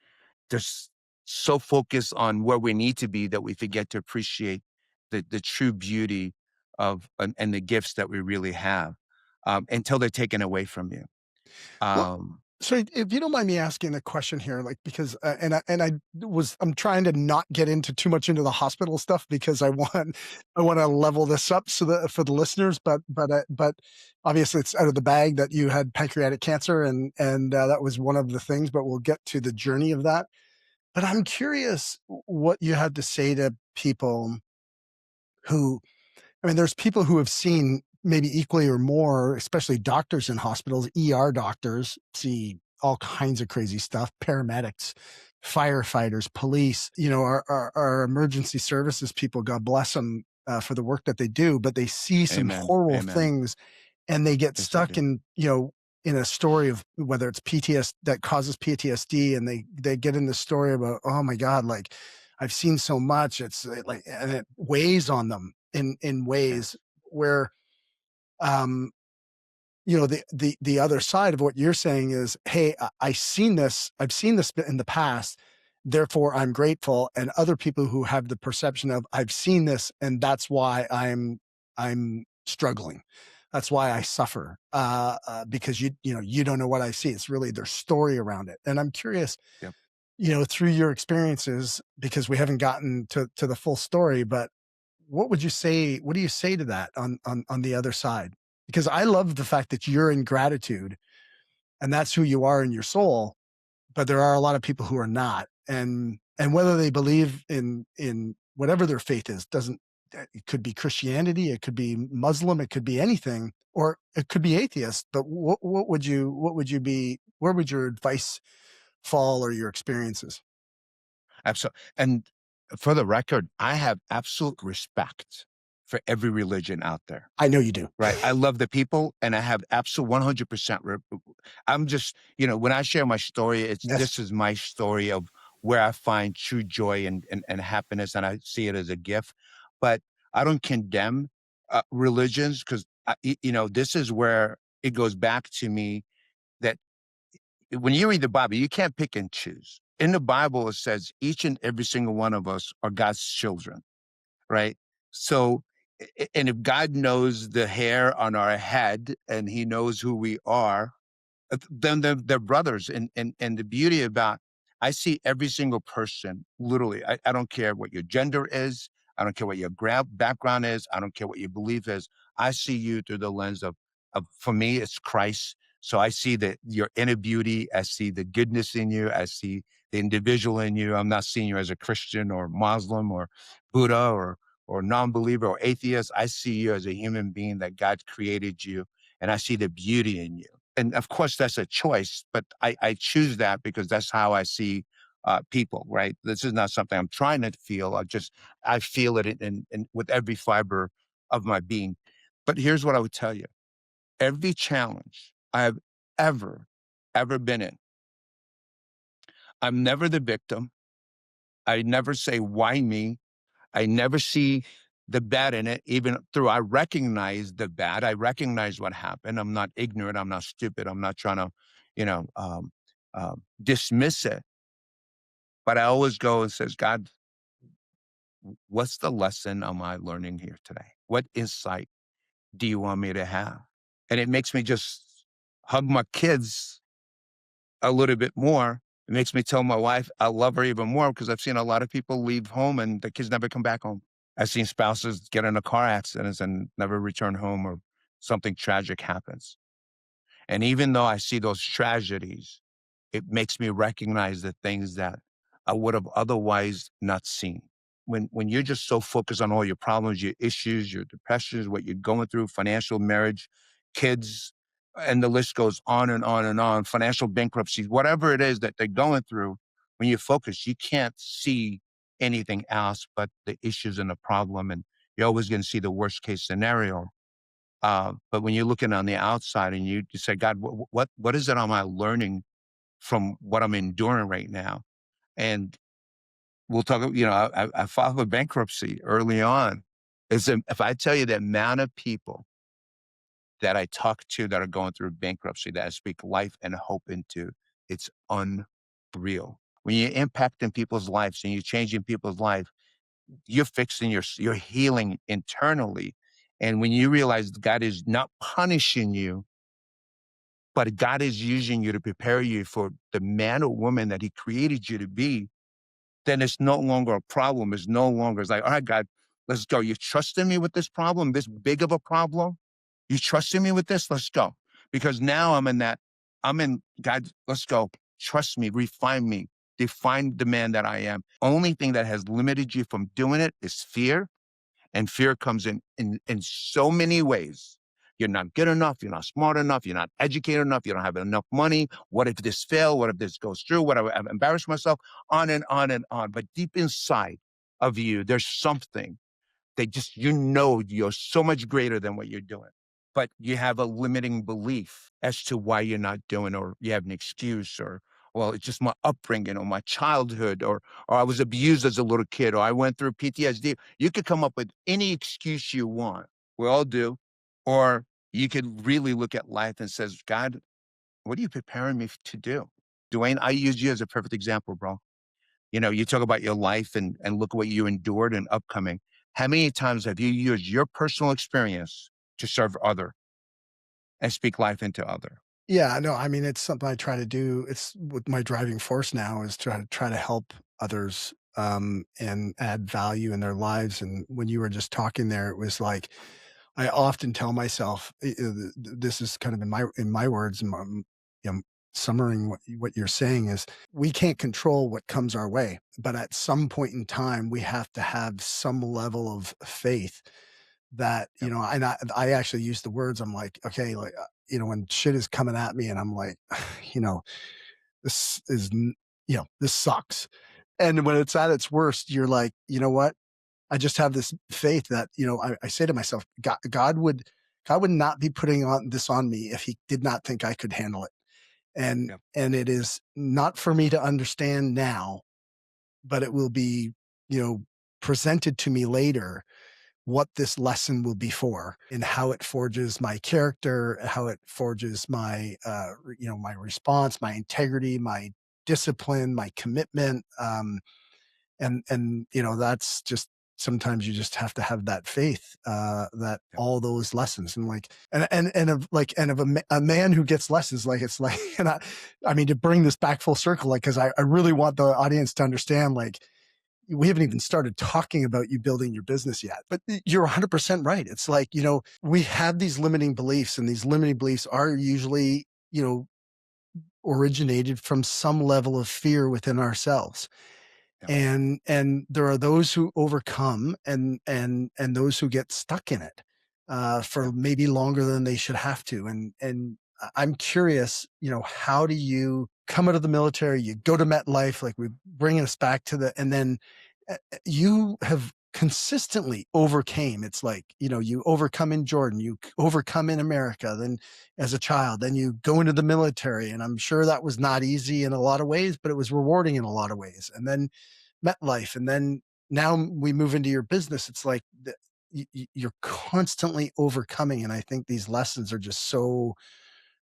so focused on where we need to be that we forget to appreciate the true beauty of and the gifts that we really have, until they're taken away from you. Well, Um, so if you don't mind me asking a question here, like because I'm trying to not get into too much into the hospital stuff because I want to level this up so that for the listeners, but obviously it's out of the bag that you had pancreatic cancer and that was one of the things. But we'll get to the journey of that. But I'm curious what you had to say to people who I mean, there's people who have seen maybe equally or more, especially doctors in hospitals, ER doctors see all kinds of crazy stuff, paramedics, firefighters, police, our emergency services people, God bless them for the work that they do, but they see some amen. horrible Amen. things and they get Yes, they stuck do. in a story of whether it's PTSD that causes PTSD and they get in the story about, oh my God, like I've seen so much. It's like, and it weighs on them in ways Yes. where, um, the other side of what you're saying is, hey, I've seen this in the past, therefore I'm grateful. And other people who have the perception of I've seen this and that's why I'm struggling. That's why I suffer, because you don't know what I see. It's really their story around it. And I'm curious, Yep. through your experiences, because we haven't gotten to the full story, but what do you say to that on the other side? Because I love the fact that you're in gratitude and that's who you are in your soul, but there are a lot of people who are not. And whether they believe in whatever their faith is, doesn't it could be Christianity, it could be Muslim, it could be anything, or it could be atheist. But where would your advice fall or your experiences? Absolutely. And for the record, I have absolute respect for every religion out there. I know you do. Right. I love the people, and I have absolute 100%. I'm just, when I share my story, Yes. this is my story of where I find true joy and happiness, and I see it as a gift. But I don't condemn religions, because, this is where it goes back to me that when you read the Bible, you can't pick and choose. In the Bible, it says each and every single one of us are God's children, right? So, and if God knows the hair on our head and he knows who we are, then they're brothers. And the beauty about, I see every single person, literally. I don't care what your gender is. I don't care what your background is. I don't care what your belief is. I see you through the lens of for me, it's Christ. So I see that your inner beauty. I see the goodness in you. I see the individual in you. I'm not seeing you as a Christian or Muslim or Buddha or non-believer or atheist. I see you as a human being that God created you, and I see the beauty in you. And of course, that's a choice, but I choose that because that's how I see people. Right? This is not something I'm trying to feel. I feel it in with every fiber of my being. But here's what I would tell you: every challenge I have ever ever been in, I'm never the victim. I never say why me. I never see the bad in it, even through I recognize the bad. I recognize what happened. I'm not ignorant. I'm not stupid. I'm not trying to, you know, dismiss it. But I always go and says, God, what's the lesson am I learning here today? What insight do you want me to have? And it makes me just hug my kids a little bit more. It makes me tell my wife I love her even more because I've seen a lot of people leave home and the kids never come back home. I've seen spouses get into car accidents and never return home or something tragic happens. And even though I see those tragedies, it makes me recognize the things that I would have otherwise not seen. When you're just so focused on all your problems, your issues, your depressions, what you're going through, financial, marriage, kids, and the list goes on and on and on, financial bankruptcies, whatever it is that they're going through, when you focus, you can't see anything else but the issues and the problem. And you're always going to see the worst case scenario. But when you're looking on the outside and you say, God, what is it am I learning from what I'm enduring right now? And we'll talk, I filed for bankruptcy early on. If I tell you the amount of people that I talk to that are going through bankruptcy, that I speak life and hope into, it's unreal. When you're impacting people's lives and you're changing people's life, you're fixing you're healing internally. And when you realize God is not punishing you, but God is using you to prepare you for the man or woman that he created you to be, then it's no longer a problem. It's like, all right, God, let's go. You trusting me with this problem, this big of a problem? You trusting me with this? Let's go. Because now I'm in God, let's go. Trust me, refine me, define the man that I am. Only thing that has limited you from doing it is fear. And fear comes in so many ways. You're not good enough. You're not smart enough. You're not educated enough. You don't have enough money. What if this fails? What if this goes through? What if I've embarrassed myself? On and on and on. But deep inside of you, there's something they just, you're so much greater than what you're doing. But you have a limiting belief as to why you're not doing, or you have an excuse, or, well, it's just my upbringing or my childhood, or I was abused as a little kid, or I went through PTSD. You could come up with any excuse you want. We all do. Or you could really look at life and says, God, what are you preparing me to do? Dwayne, I use you as a perfect example, bro. You talk about your life and look what you endured and upcoming. How many times have you used your personal experience to serve other and speak life into other? Yeah, no, I mean, it's something I try to do. It's with my driving force now is try to help others, and add value in their lives. And when you were just talking there, it was like I often tell myself, this is kind of in my words, you know, summarizing what you're saying is we can't control what comes our way, but at some point in time, we have to have some level of faith that, Yep. and I actually use the words, I'm like, okay, like, when shit is coming at me and I'm like, you know, this is, this sucks. And when it's at its worst, you're like, you know what? I just have this faith that, I say to myself, God would not be putting on this on me if he did not think I could handle it. And, Yep. and it is not for me to understand now, but it will be, you know, presented to me later what this lesson will be for and how it forges my character, how it forges my, my response, my integrity, my discipline, my commitment. And that's just sometimes you just have to have that faith, that Yeah. all those lessons and like, and of a man who gets lessons, like, it's like, and I mean, to bring this back full circle, like, cause I really want the audience to understand, like, we haven't even started talking about you building your business yet, but you're 100% right. It's like, we have these limiting beliefs, and these limiting beliefs are usually, originated from some level of fear within ourselves. Yeah. And there are those who overcome, and those who get stuck in it, Yeah. for maybe longer than they should have to. And I'm curious, how do you come out of the military? You go to MetLife, like, we bringing us back to and then you have consistently overcame. It's like, you overcome in Jordan, you overcome in America, then as a child, then you go into the military. And I'm sure that was not easy in a lot of ways, but it was rewarding in a lot of ways. And then MetLife, and then now we move into your business. It's like you're constantly overcoming, and I think these lessons are just so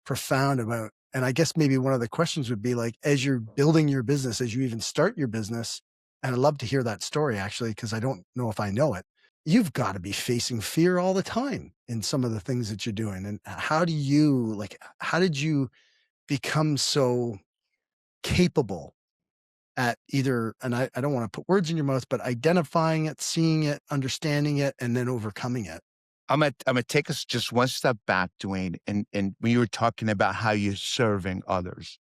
profound about. And I guess maybe one of the questions would be, like, as you're building your business, as you even start your business, and I'd love to hear that story, actually, because I don't know if I know it. You've got to be facing fear all the time in some of the things that you're doing. And how did you become so capable at either, and I don't want to put words in your mouth, but identifying it, seeing it, understanding it, and then overcoming it? I'm gonna take us just one step back, Dwayne, and when you were talking about how you're serving others.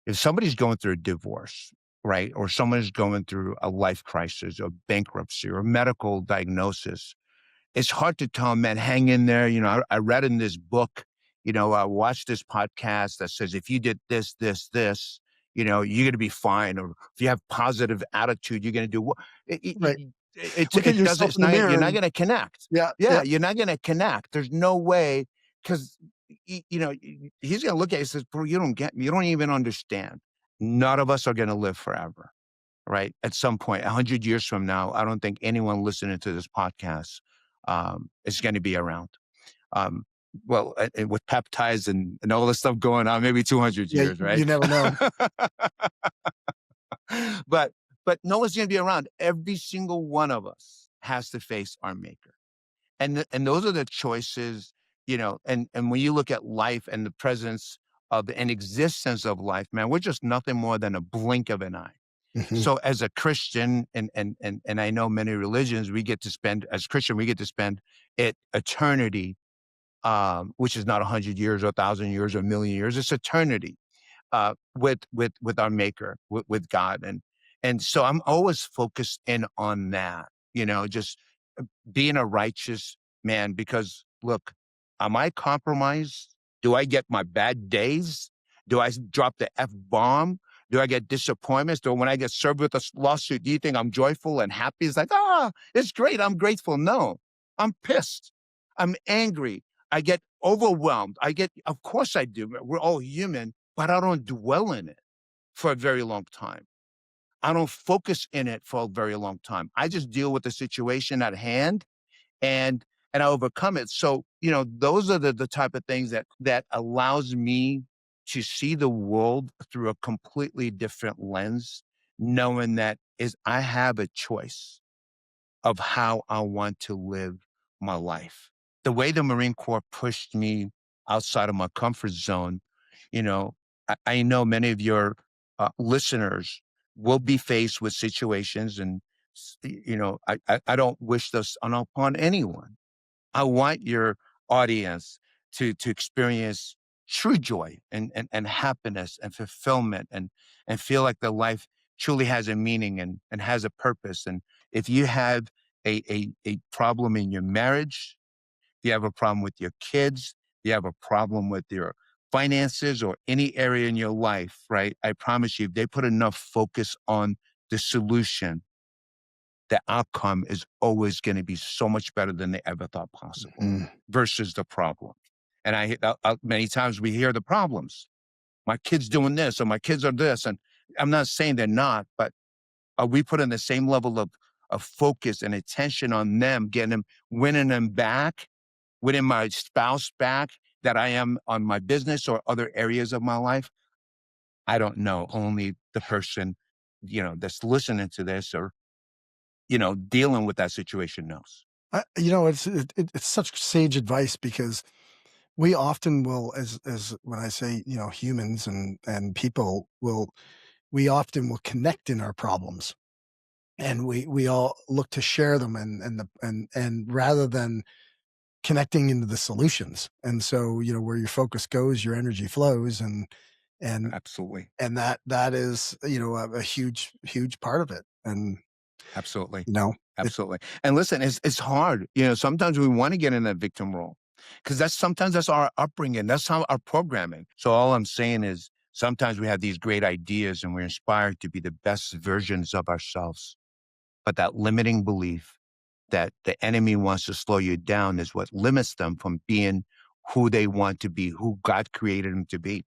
If somebody's going through a divorce, right, or someone is going through a life crisis or bankruptcy or medical diagnosis, it's hard to tell 'em, "Man, hang in there." I read in this book, I watched this podcast that says, "If you did this, this, this, you're gonna be fine," or, "If you have positive attitude, you're gonna do what." Right. Look at It doesn't, yourself it's in the not, mirror you're not and gonna connect. yeah, Yeah, yeah. you're not gonna connect. There's no way, 'cause he's gonna look at you and says, "Bro, you don't even understand. None of us are gonna live forever." Right? At some point, 100 years from now, I don't think anyone listening to this podcast is going to be around. Um, well, and with peptides and all this stuff going on, maybe 200 Yeah, years, right? you never know. but but no one's going to be around. Every single one of us has to face our maker, and those are the choices, and when you look at life and the presence of an existence of life, man, we're just nothing more than a blink of an eye. Mhm, So as a Christian, and I know many religions, we get to spend eternity, which is not 100 years or 1,000 years or a million years. It's eternity, with our Maker, with God, and so I'm always focused in on that. Just being a righteous man. Because look, am I compromised? Do I get my bad days? Do I drop the F bomb? Do I get disappointments? Do when I get served with a lawsuit, do you think I'm joyful and happy? It's like, it's great. I'm grateful. No, I'm pissed. I'm angry. I get overwhelmed. Of course I do. We're all human, but I don't dwell in it for a very long time. I don't focus in it for a very long time. I just deal with the situation at hand, and I overcome it. So, those are the type of things that allows me to see the world through a completely different lens, knowing that is I have a choice of how I want to live my life. The way the Marine Corps pushed me outside of my comfort zone, you know, I know many of your listeners will be faced with situations, and I don't wish this upon anyone. I want your audience to experience true joy and happiness and fulfillment, and feel like their life truly has a meaning and has a purpose. And if you have a problem in your marriage, if you have a problem with your kids, you have a problem with your finances or any area in your life, right? I promise you, if they put enough focus on the solution, the outcome is always going to be so much better than they ever thought possible mhm. versus the problem. And many times we hear the problems. My kid's doing this, or my kids are this. And I'm not saying they're not, but are we putting the same level of focus and attention on them, winning them back, winning my spouse back, that I am on my business or other areas of my life? I don't know. Only the person, that's listening to this, or dealing with that situation knows. It's such sage advice because we often will, as when I say, humans and people will, we often will connect in our problems, and we all look to share them, and rather than connecting into the solutions. And so, where your focus goes, your energy flows, and Absolutely. that is, a huge part of it. And Absolutely. you know, it Absolutely. And listen, it's hard. Sometimes we want to get in that victim role because that's our upbringing. That's how our programming. So all I'm saying is sometimes we have these great ideas and we're inspired to be the best versions of ourselves. But that limiting belief that the enemy wants to slow you down is what limits them from being who they want to be, who God created them to be.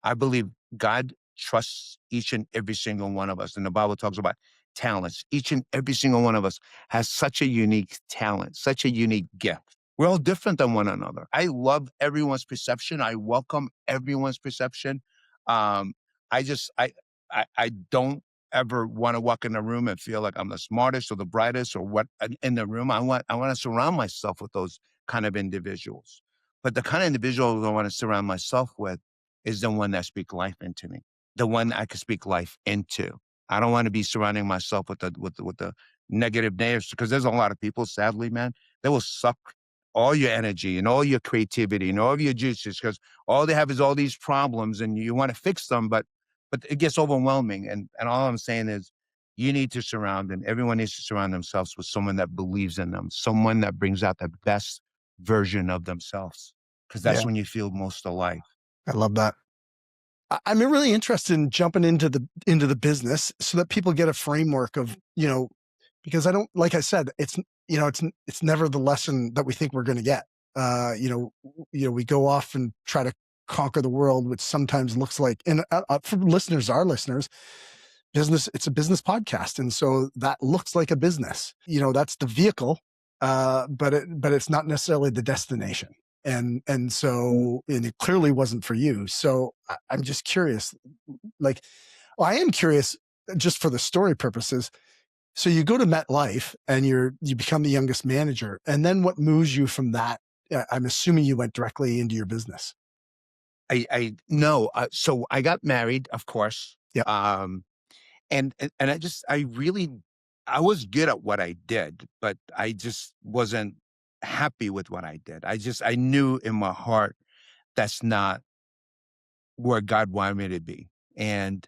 I believe God trusts each and every single one of us. And the Bible talks about talents. Each and every single one of us has such a unique talent, such a unique gift. We're all different than one another. I love everyone's perception. I welcome everyone's perception. Um, I just, I don't ever want to walk in a room and feel like I'm the smartest or the brightest or what in the room. I want to surround myself with those kind of individuals. But the kind of individuals I want to surround myself with is the one that speak life into me, the one I could speak life into. I don't want to be surrounding myself with the negative neighbors because there's a lot of people, sadly, man, they will suck all your energy and all your creativity and all of your juices because all they have is all these problems and you want to fix them, but it gets overwhelming. And all I'm saying is you need to surround and everyone needs to surround themselves with someone that believes in them, someone that brings out the best version of themselves. Because Yeah, that's when you feel most alive. I love that. I'm really interested in jumping into the business so that people get a framework of, because I don't, like I said, it's never the lesson that we think we're going to get. We go off and try to conquer the world, which sometimes looks like, and for our listeners, business, it's a business podcast. And so that looks like a business, that's the vehicle, but it's not necessarily the destination. And it clearly wasn't for you. So I'm just curious, like, well, I am curious just for the story purposes. So you go to MetLife and you become the youngest manager. And then what moves you from that? I'm assuming you went directly into your business. I no. So I got married, of course. Yep. And I was good at what I did, but I just wasn't happy with what I did. I knew in my heart that's not where God wanted me to be. And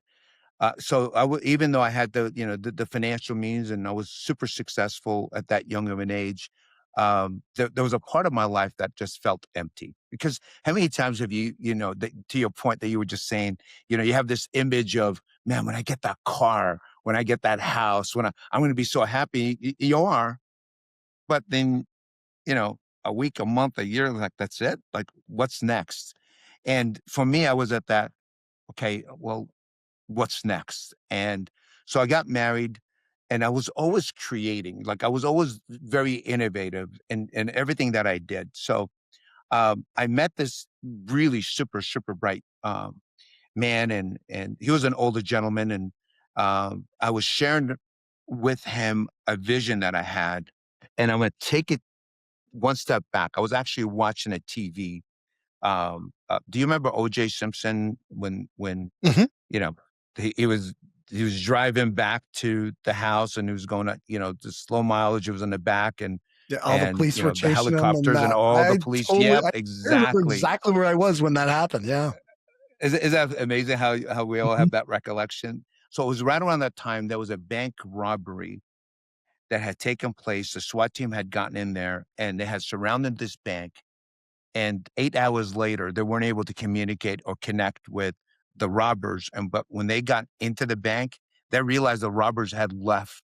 so even though I had the financial means and I was super successful at that young of an age, there was a part of my life that just felt empty. Because how many times have to your point that you were just saying, you have this image of, man, when I get that car, when I get that house, I'm going to be so happy. You are, but then a week, a month, a year, like that's it. Like what's next? And for me, I was at that. Okay, well, what's next? And so I got married and I was always creating, like I was always very innovative in everything that I did. So I met this really super, super bright man and he was an older gentleman. And I was sharing with him a vision that I had. And I'm going to take it one step back. I was actually watching a TV. Do you remember OJ Simpson when Mhm. you know, he was driving back to the house and he was going to, the slow mileage. It was in the back Yeah, all the and police were the chasing him, and helicopters and all the police. Yep, I remember exactly. exactly where I was when that happened. Yeah. Is that amazing how we all Mhm. have that recollection? So it was right around that time there was a bank robbery that had taken place. The SWAT team had gotten in there and they had surrounded this bank. And 8 hours later, they weren't able to communicate or connect with the robbers. But when they got into the bank, they realized the robbers had left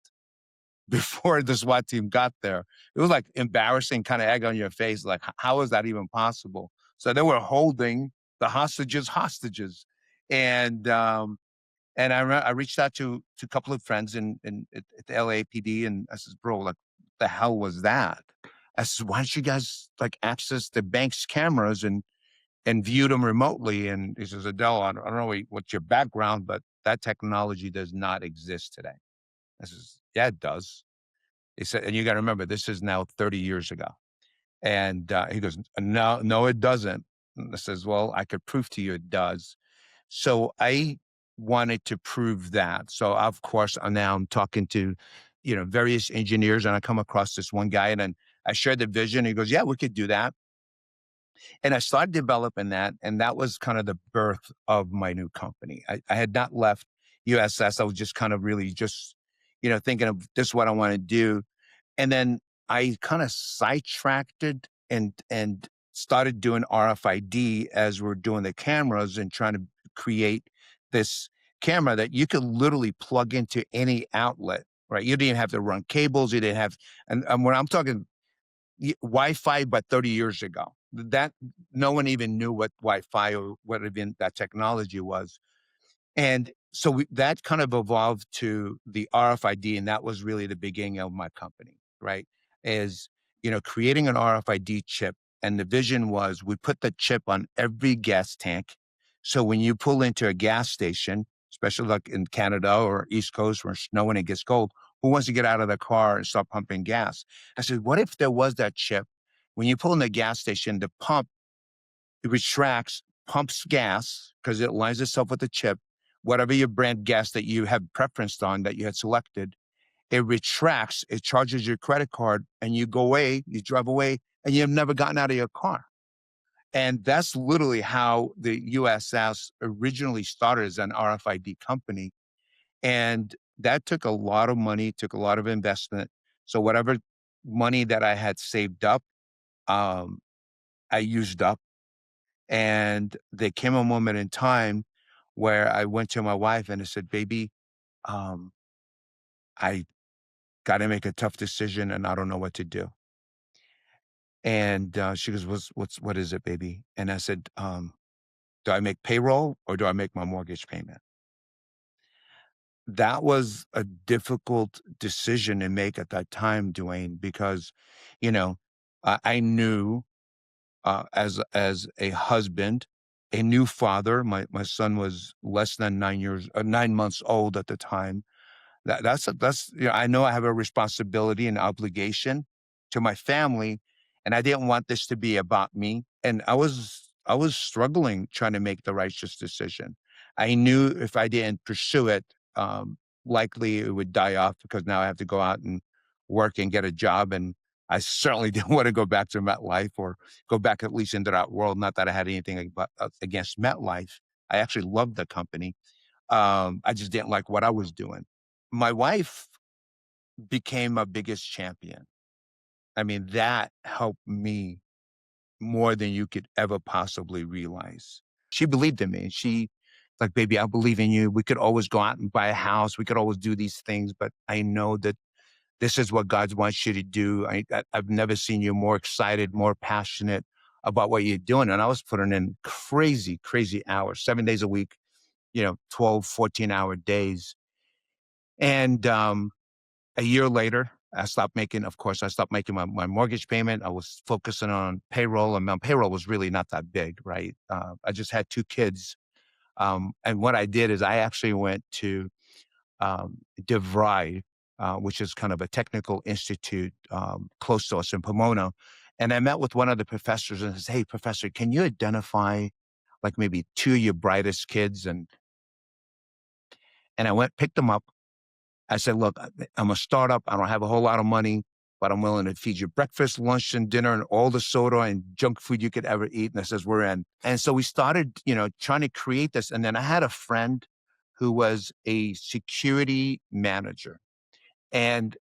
before the SWAT team got there. It was like embarrassing, kind of egg on your face. Like, how is that even possible? So they were holding the hostages hostages. And I reached out to a couple of friends at the LAPD, and I said, "Bro, like, the hell was that?" I said, "Why don't you guys like access the bank's cameras and view them remotely?" And he says, "Adele, I don't know what's your background, but that technology does not exist today." I says, yeah, it does. He said, and you got to remember, this is now 30 years ago. And he goes, no, no, it doesn't. And I says, well, I could prove to you it does. So I wanted to prove that. So of course, now I'm talking to, various engineers, and I come across this one guy, and then I shared the vision. He goes, yeah, we could do that. And I started developing that, and that was kind of the birth of my new company. I had not left USS. I was just kind of really just, thinking of this is what I want to do. And then I kind of sidetracked it and started doing RFID as we're doing the cameras and trying to create this camera that you could literally plug into any outlet, right? You didn't have to run cables. You didn't have, and when I'm talking Wi-Fi, but 30 years ago, that no one even knew what Wi-Fi or what even that technology was. And so that kind of evolved to the RFID, and that was really the beginning of my company, right? Is, creating an RFID chip. And the vision was we put the chip on every gas tank. So when you pull into a gas station, especially like in Canada or East Coast where it's snowing and it gets cold, who wants to get out of the car and start pumping gas? I said, what if there was that chip? When you pull in the gas station, the pump, it retracts, pumps gas because it aligns itself with the chip. Whatever your brand gas that you have preferenced on that you had selected, it retracts, it charges your credit card, and you go away, you drive away, and you've never gotten out of your car. And that's literally how the USS originally started as an RFID company. And that took a lot of money, took a lot of investment. So whatever money that I had saved up, um, I used up. And there came a moment in time where I went to my wife and I said, baby, um, I got to make a tough decision and I don't know what to do. And she goes, what is it, baby? And I said, do I make payroll or do I make my mortgage payment? That was a difficult decision to make at that time, Dwayne, because, you know, I knew as a husband, a new father. My son was less than 9 months old at the time. That's I know I have a responsibility and obligation to my family, and I didn't want this to be about me. And I was struggling trying to make the righteous decision. I knew if I didn't pursue it, likely it would die off because now I have to go out and work and get a job. And I certainly didn't want to go back to MetLife or go back at least into that world. Not that I had anything against MetLife. I actually loved the company. I just didn't like what I was doing. My wife became my biggest champion. I mean, that helped me more than you could ever possibly realize. She believed in me. She like, baby, I believe in you. We could always go out and buy a house. We could always do these things, but I know that this is what God wants you to do. I've never seen you more excited, more passionate about what you're doing. And I was putting in crazy, crazy hours, 7 days a week, 12, 14-hour days. And a year later, I stopped making my mortgage payment. I was focusing on payroll, and my payroll was really not that big, right? I just had two kids. And what I did is I actually went to DeVry, which is kind of a technical institute close to us in Pomona. And I met with one of the professors and said, hey, professor, can you identify like maybe two of your brightest kids? And I went, picked them up. I said, look, I'm a startup. I don't have a whole lot of money, but I'm willing to feed you breakfast, lunch, and dinner and all the soda and junk food you could ever eat. And I says, we're in. And so we started, trying to create this. And then I had a friend who was a security manager. And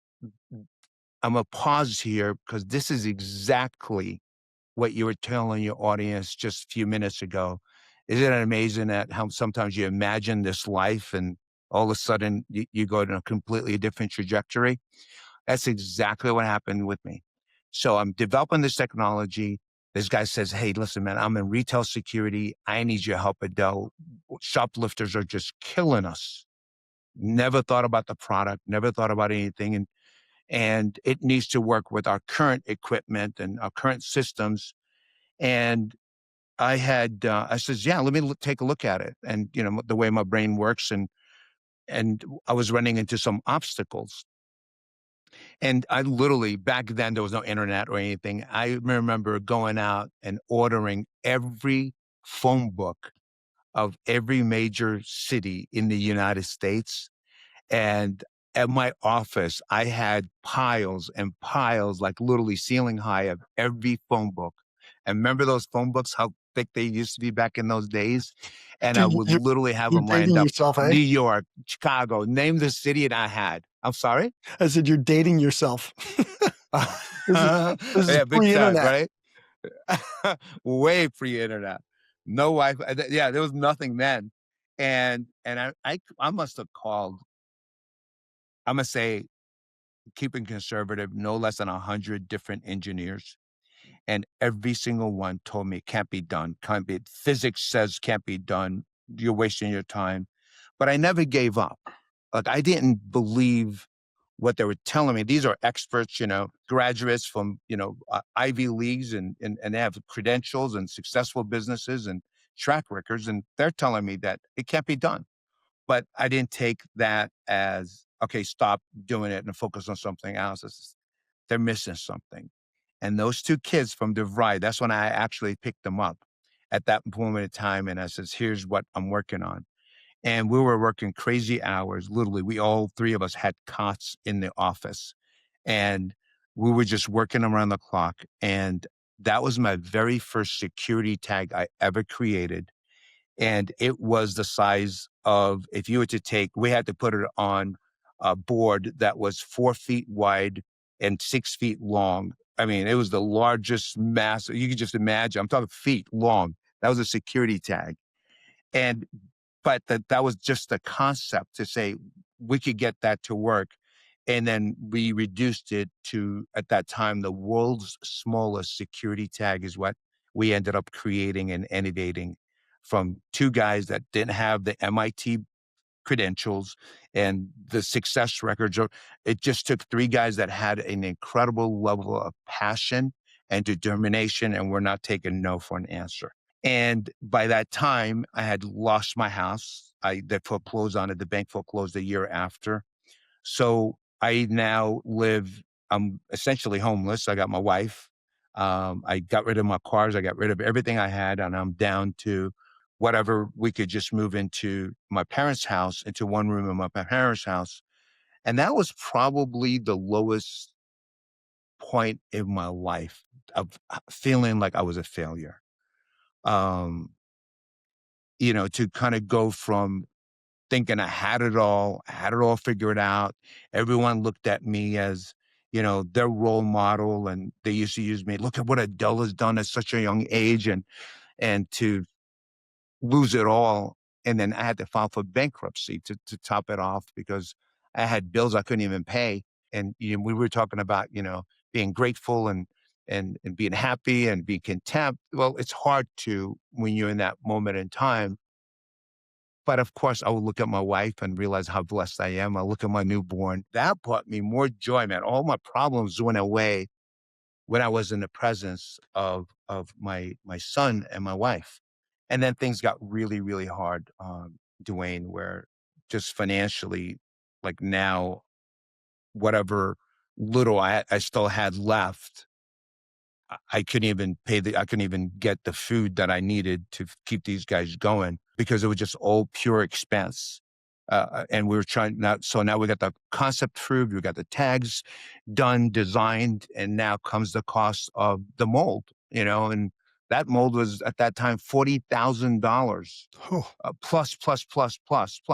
I'm going to pause here because this is exactly what you were telling your audience just a few minutes ago. Isn't it amazing that how sometimes you imagine this life and all of a sudden you go in a completely different trajectory? That's exactly what happened with me. So I'm developing this technology. This guy says, hey, listen, man, I'm in retail security. I need your help, Adele. Shoplifters are just killing us. Never thought about the product, never thought about anything. And it needs to work with our current equipment and our current systems. And I says, yeah, let me take a look at it. And, the way my brain works. and I was running into some obstacles. And I literally, back then, there was no internet or anything. I remember going out and ordering every phone book of every major city in the United States. And at my office, I had piles and piles, like literally ceiling high, of every phone book. And remember those phone books, how thick they used to be back in those days? And I Dude, would literally have you're them lined dating up. yourself, eh? New York, Chicago, name the city that I had. I'm sorry? I said, you're dating yourself. This is this is Yeah, big time, pre-internet. right? Way pre-internet. No Wi-Fi. Yeah, there was nothing then. And I must have called, Imma say, keeping conservative, no less than 100 different engineers, and every single one told me, "It can't be done, can't be, physics says can't be done, you're wasting your time." But I never gave up. Like, I didn't believe what they were telling me. These are experts, graduates from, Ivy Leagues, and they have credentials and successful businesses and track records, and they're telling me that it can't be done. But I didn't take that as, "Okay, stop doing it and focus on something else." They're missing something. And those 2 kids from DeVry, that's when I actually picked them up at that moment in time, and I says, "Here's what I'm working on." And we were working crazy hours. Literally, we all 3 of us had cots in the office, and we were just working around the clock. And that was my very first security tag I ever created. And it was the size of, if you were to take, we had to put it on a board that was 4 feet wide and 6 feet long. I mean, it was the largest mass. You could just imagine, I'm talking feet long. That was a security tag. And but that was just the concept to say we could get that to work. And then we reduced it to, at that time, the world's smallest security tag is what we ended up creating and innovating, from 2 guys that didn't have the MIT credentials and the success records. It just took 3 guys that had an incredible level of passion and determination, and we're not taking no for an answer. And by that time, I had lost my house. They foreclosed on it. The bank foreclosed a year after. So I now live, I'm essentially homeless. I got my wife. I got rid of my cars. I got rid of everything I had, and I'm down to whatever we could just move into my parents' house, into one room in my parents' house. And that was probably the lowest point in my life of feeling like I was a failure. Um, to kind of go from thinking I had it all figured out. Everyone looked at me as, their role model, and they used to use me. Look at what Adele has done at such a young age, and to lose it all. And then I had to file for bankruptcy to top it off, because I had bills I couldn't even pay. And we were talking about, being grateful and being happy and being content. Well, it's hard to, when you're in that moment in time. But of course, I would look at my wife and realize how blessed I am. I look at my newborn. That brought me more joy, man. All my problems went away when I was in the presence of my son and my wife. And then things got really, really hard, Dwayne, where just financially, like now, whatever little I still had left, I couldn't even I couldn't even get the food that I needed to keep these guys going, because it was just all pure expense. And we were trying now. So now we got the concept approved, we got the tags done, designed, and now comes the cost of the mold, and that mold was at that time $40,000, Oh, plus,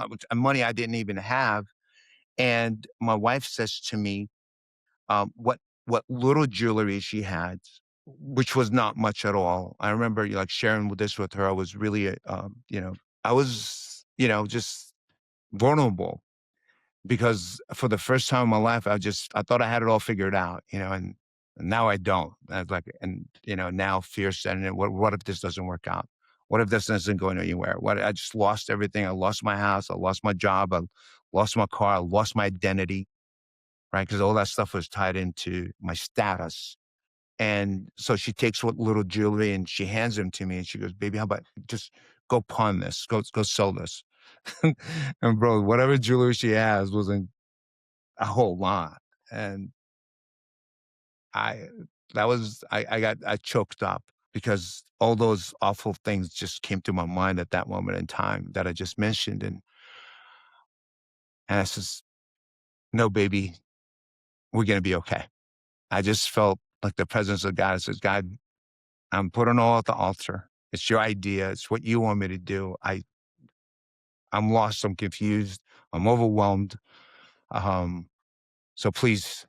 which money I didn't even have. And my wife says to me, what little jewelry she had, which was not much at all. I remember, like, sharing with this with her. I was really, I was, just vulnerable, because for the first time in my life, I thought I had it all figured out, and now I don't. I was like, and now fear setting in. What if this doesn't work out? What if this isn't going anywhere? What, I just lost everything. I lost my house. I lost my job. I lost my car. I lost my identity, right? Because all that stuff was tied into my status. And so she takes what little jewelry and she hands them to me, and she goes, "Baby, how about just go pawn this, go sell this." And bro, whatever jewelry she has wasn't a whole lot. And I, I choked up because all those awful things just came to my mind at that moment in time that I just mentioned. And I says, no, baby, we're going to be okay. I just felt like the presence of God. I says, God, I'm putting all at the altar. It's your idea. It's what you want me to do. I'm lost. I'm confused. I'm overwhelmed. Um, so please,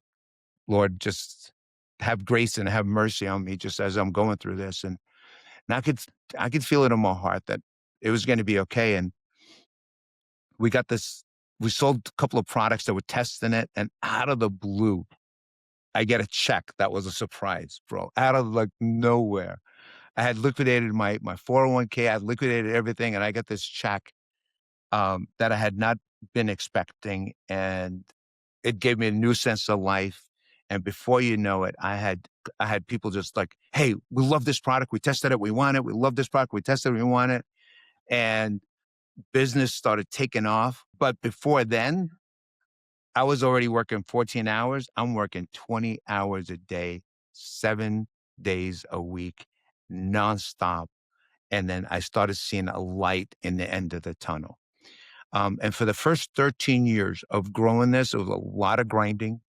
Lord, just have grace and have mercy on me just as I'm going through this. And I could feel it in my heart that it was going to be okay. And we got this, we sold a couple of products that were testing it. And out of the blue, I get a check that was a surprise, bro, out of like nowhere. I had liquidated my 401k. I had liquidated everything. And I got this check that I had not been expecting. And it gave me a new sense of life. And before you know it, I had people just like, hey, we love this product. We tested it. We want it. We love this product. We tested it. We want it. And business started taking off. But before then, I was already working 14 hours. I'm working 20 hours a day, 7 days a week, nonstop. And then I started seeing a light in the end of the tunnel. And for the first 13 years of growing this, it was a lot of grinding.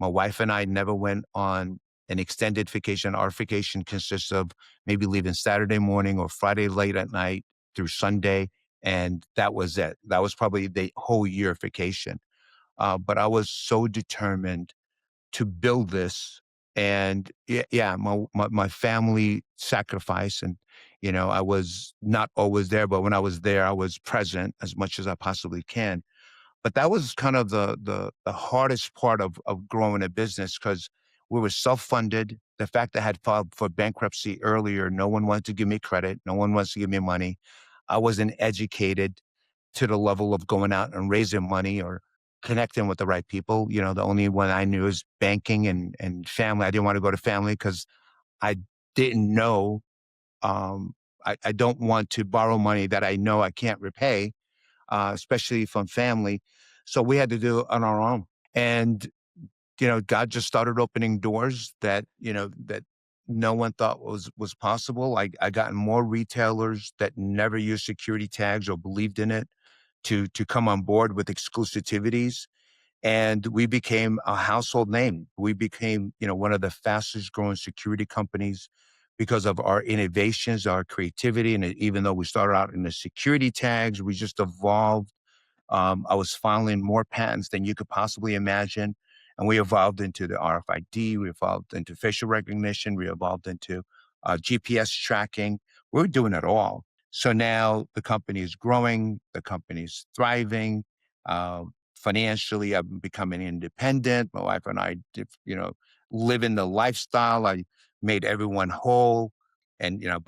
My wife and I never went on an extended vacation. Our vacation consists of maybe leaving Saturday morning or Friday late at night through Sunday. And that was it. That was probably the whole year vacation. But I was so determined to build this. And yeah, my family sacrifice. And, you know, I was not always there, but when I was there, I was present as much as I possibly can. But that was kind of the hardest part of growing a business because we were self-funded. The fact that I had filed for bankruptcy earlier, no one wanted to give me credit. No one wants to give me money. I wasn't educated to the level of going out and raising money or connecting with the right people. You know, the only one I knew is banking and family. I didn't want to go to family because I didn't know. Um, I don't want to borrow money that I know I can't repay, especially from family. So we had to do it on our own. And, you know, God just started opening doors that, you know, that no one thought was possible. I got more retailers that never used security tags or believed in it to come on board with exclusivities. And we became a household name. We became, you know, one of the fastest growing security companies because of our innovations, our creativity. And even though we started out in the security tags, we just evolved. I was filing more patents than you could possibly imagine. And we evolved into the RFID, we evolved into facial recognition, we evolved into GPS tracking. We were doing it all. So now the company is growing, the company is thriving. Financially, I'm becoming independent. My wife and I, you know, live in the lifestyle. I made everyone whole and, you know,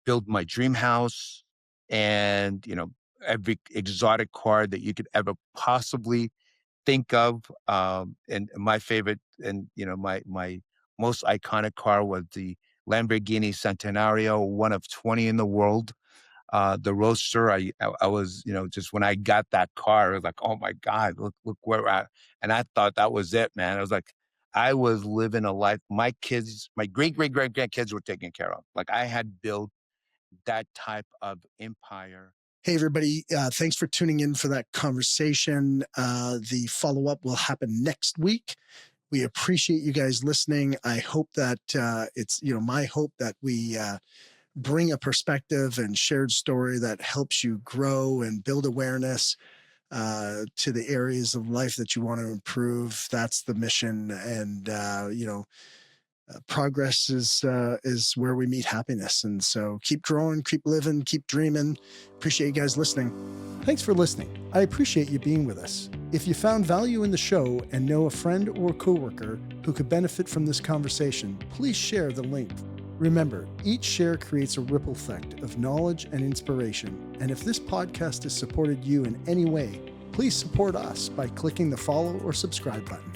build my dream house and, you know, every exotic car that you could ever possibly think of. And my favorite and, you know, my most iconic car was the Lamborghini Centenario, one of 20 in the world. The Roadster, I was, you know, just when I got that car, I was like, oh my God, look where we're at. And I thought that was it, man. I was like, I was living a life. My kids, my great grandkids were taken care of. Like I had built that type of empire. Hey, everybody. Thanks for tuning in for that conversation. The follow-up will happen next week. We appreciate you guys listening. I hope that it's, you know, my hope that we bring a perspective and shared story that helps you grow and build awareness to the areas of life that you want to improve. That's the mission. And, you know, progress is where we meet happiness. And so keep growing, keep living, keep dreaming. Appreciate you guys listening. Thanks for listening. I appreciate you being with us. If you found value in the show and know a friend or coworker who could benefit from this conversation, please share the link. Remember, each share creates a ripple effect of knowledge and inspiration. And if this podcast has supported you in any way, please support us by clicking the follow or subscribe button.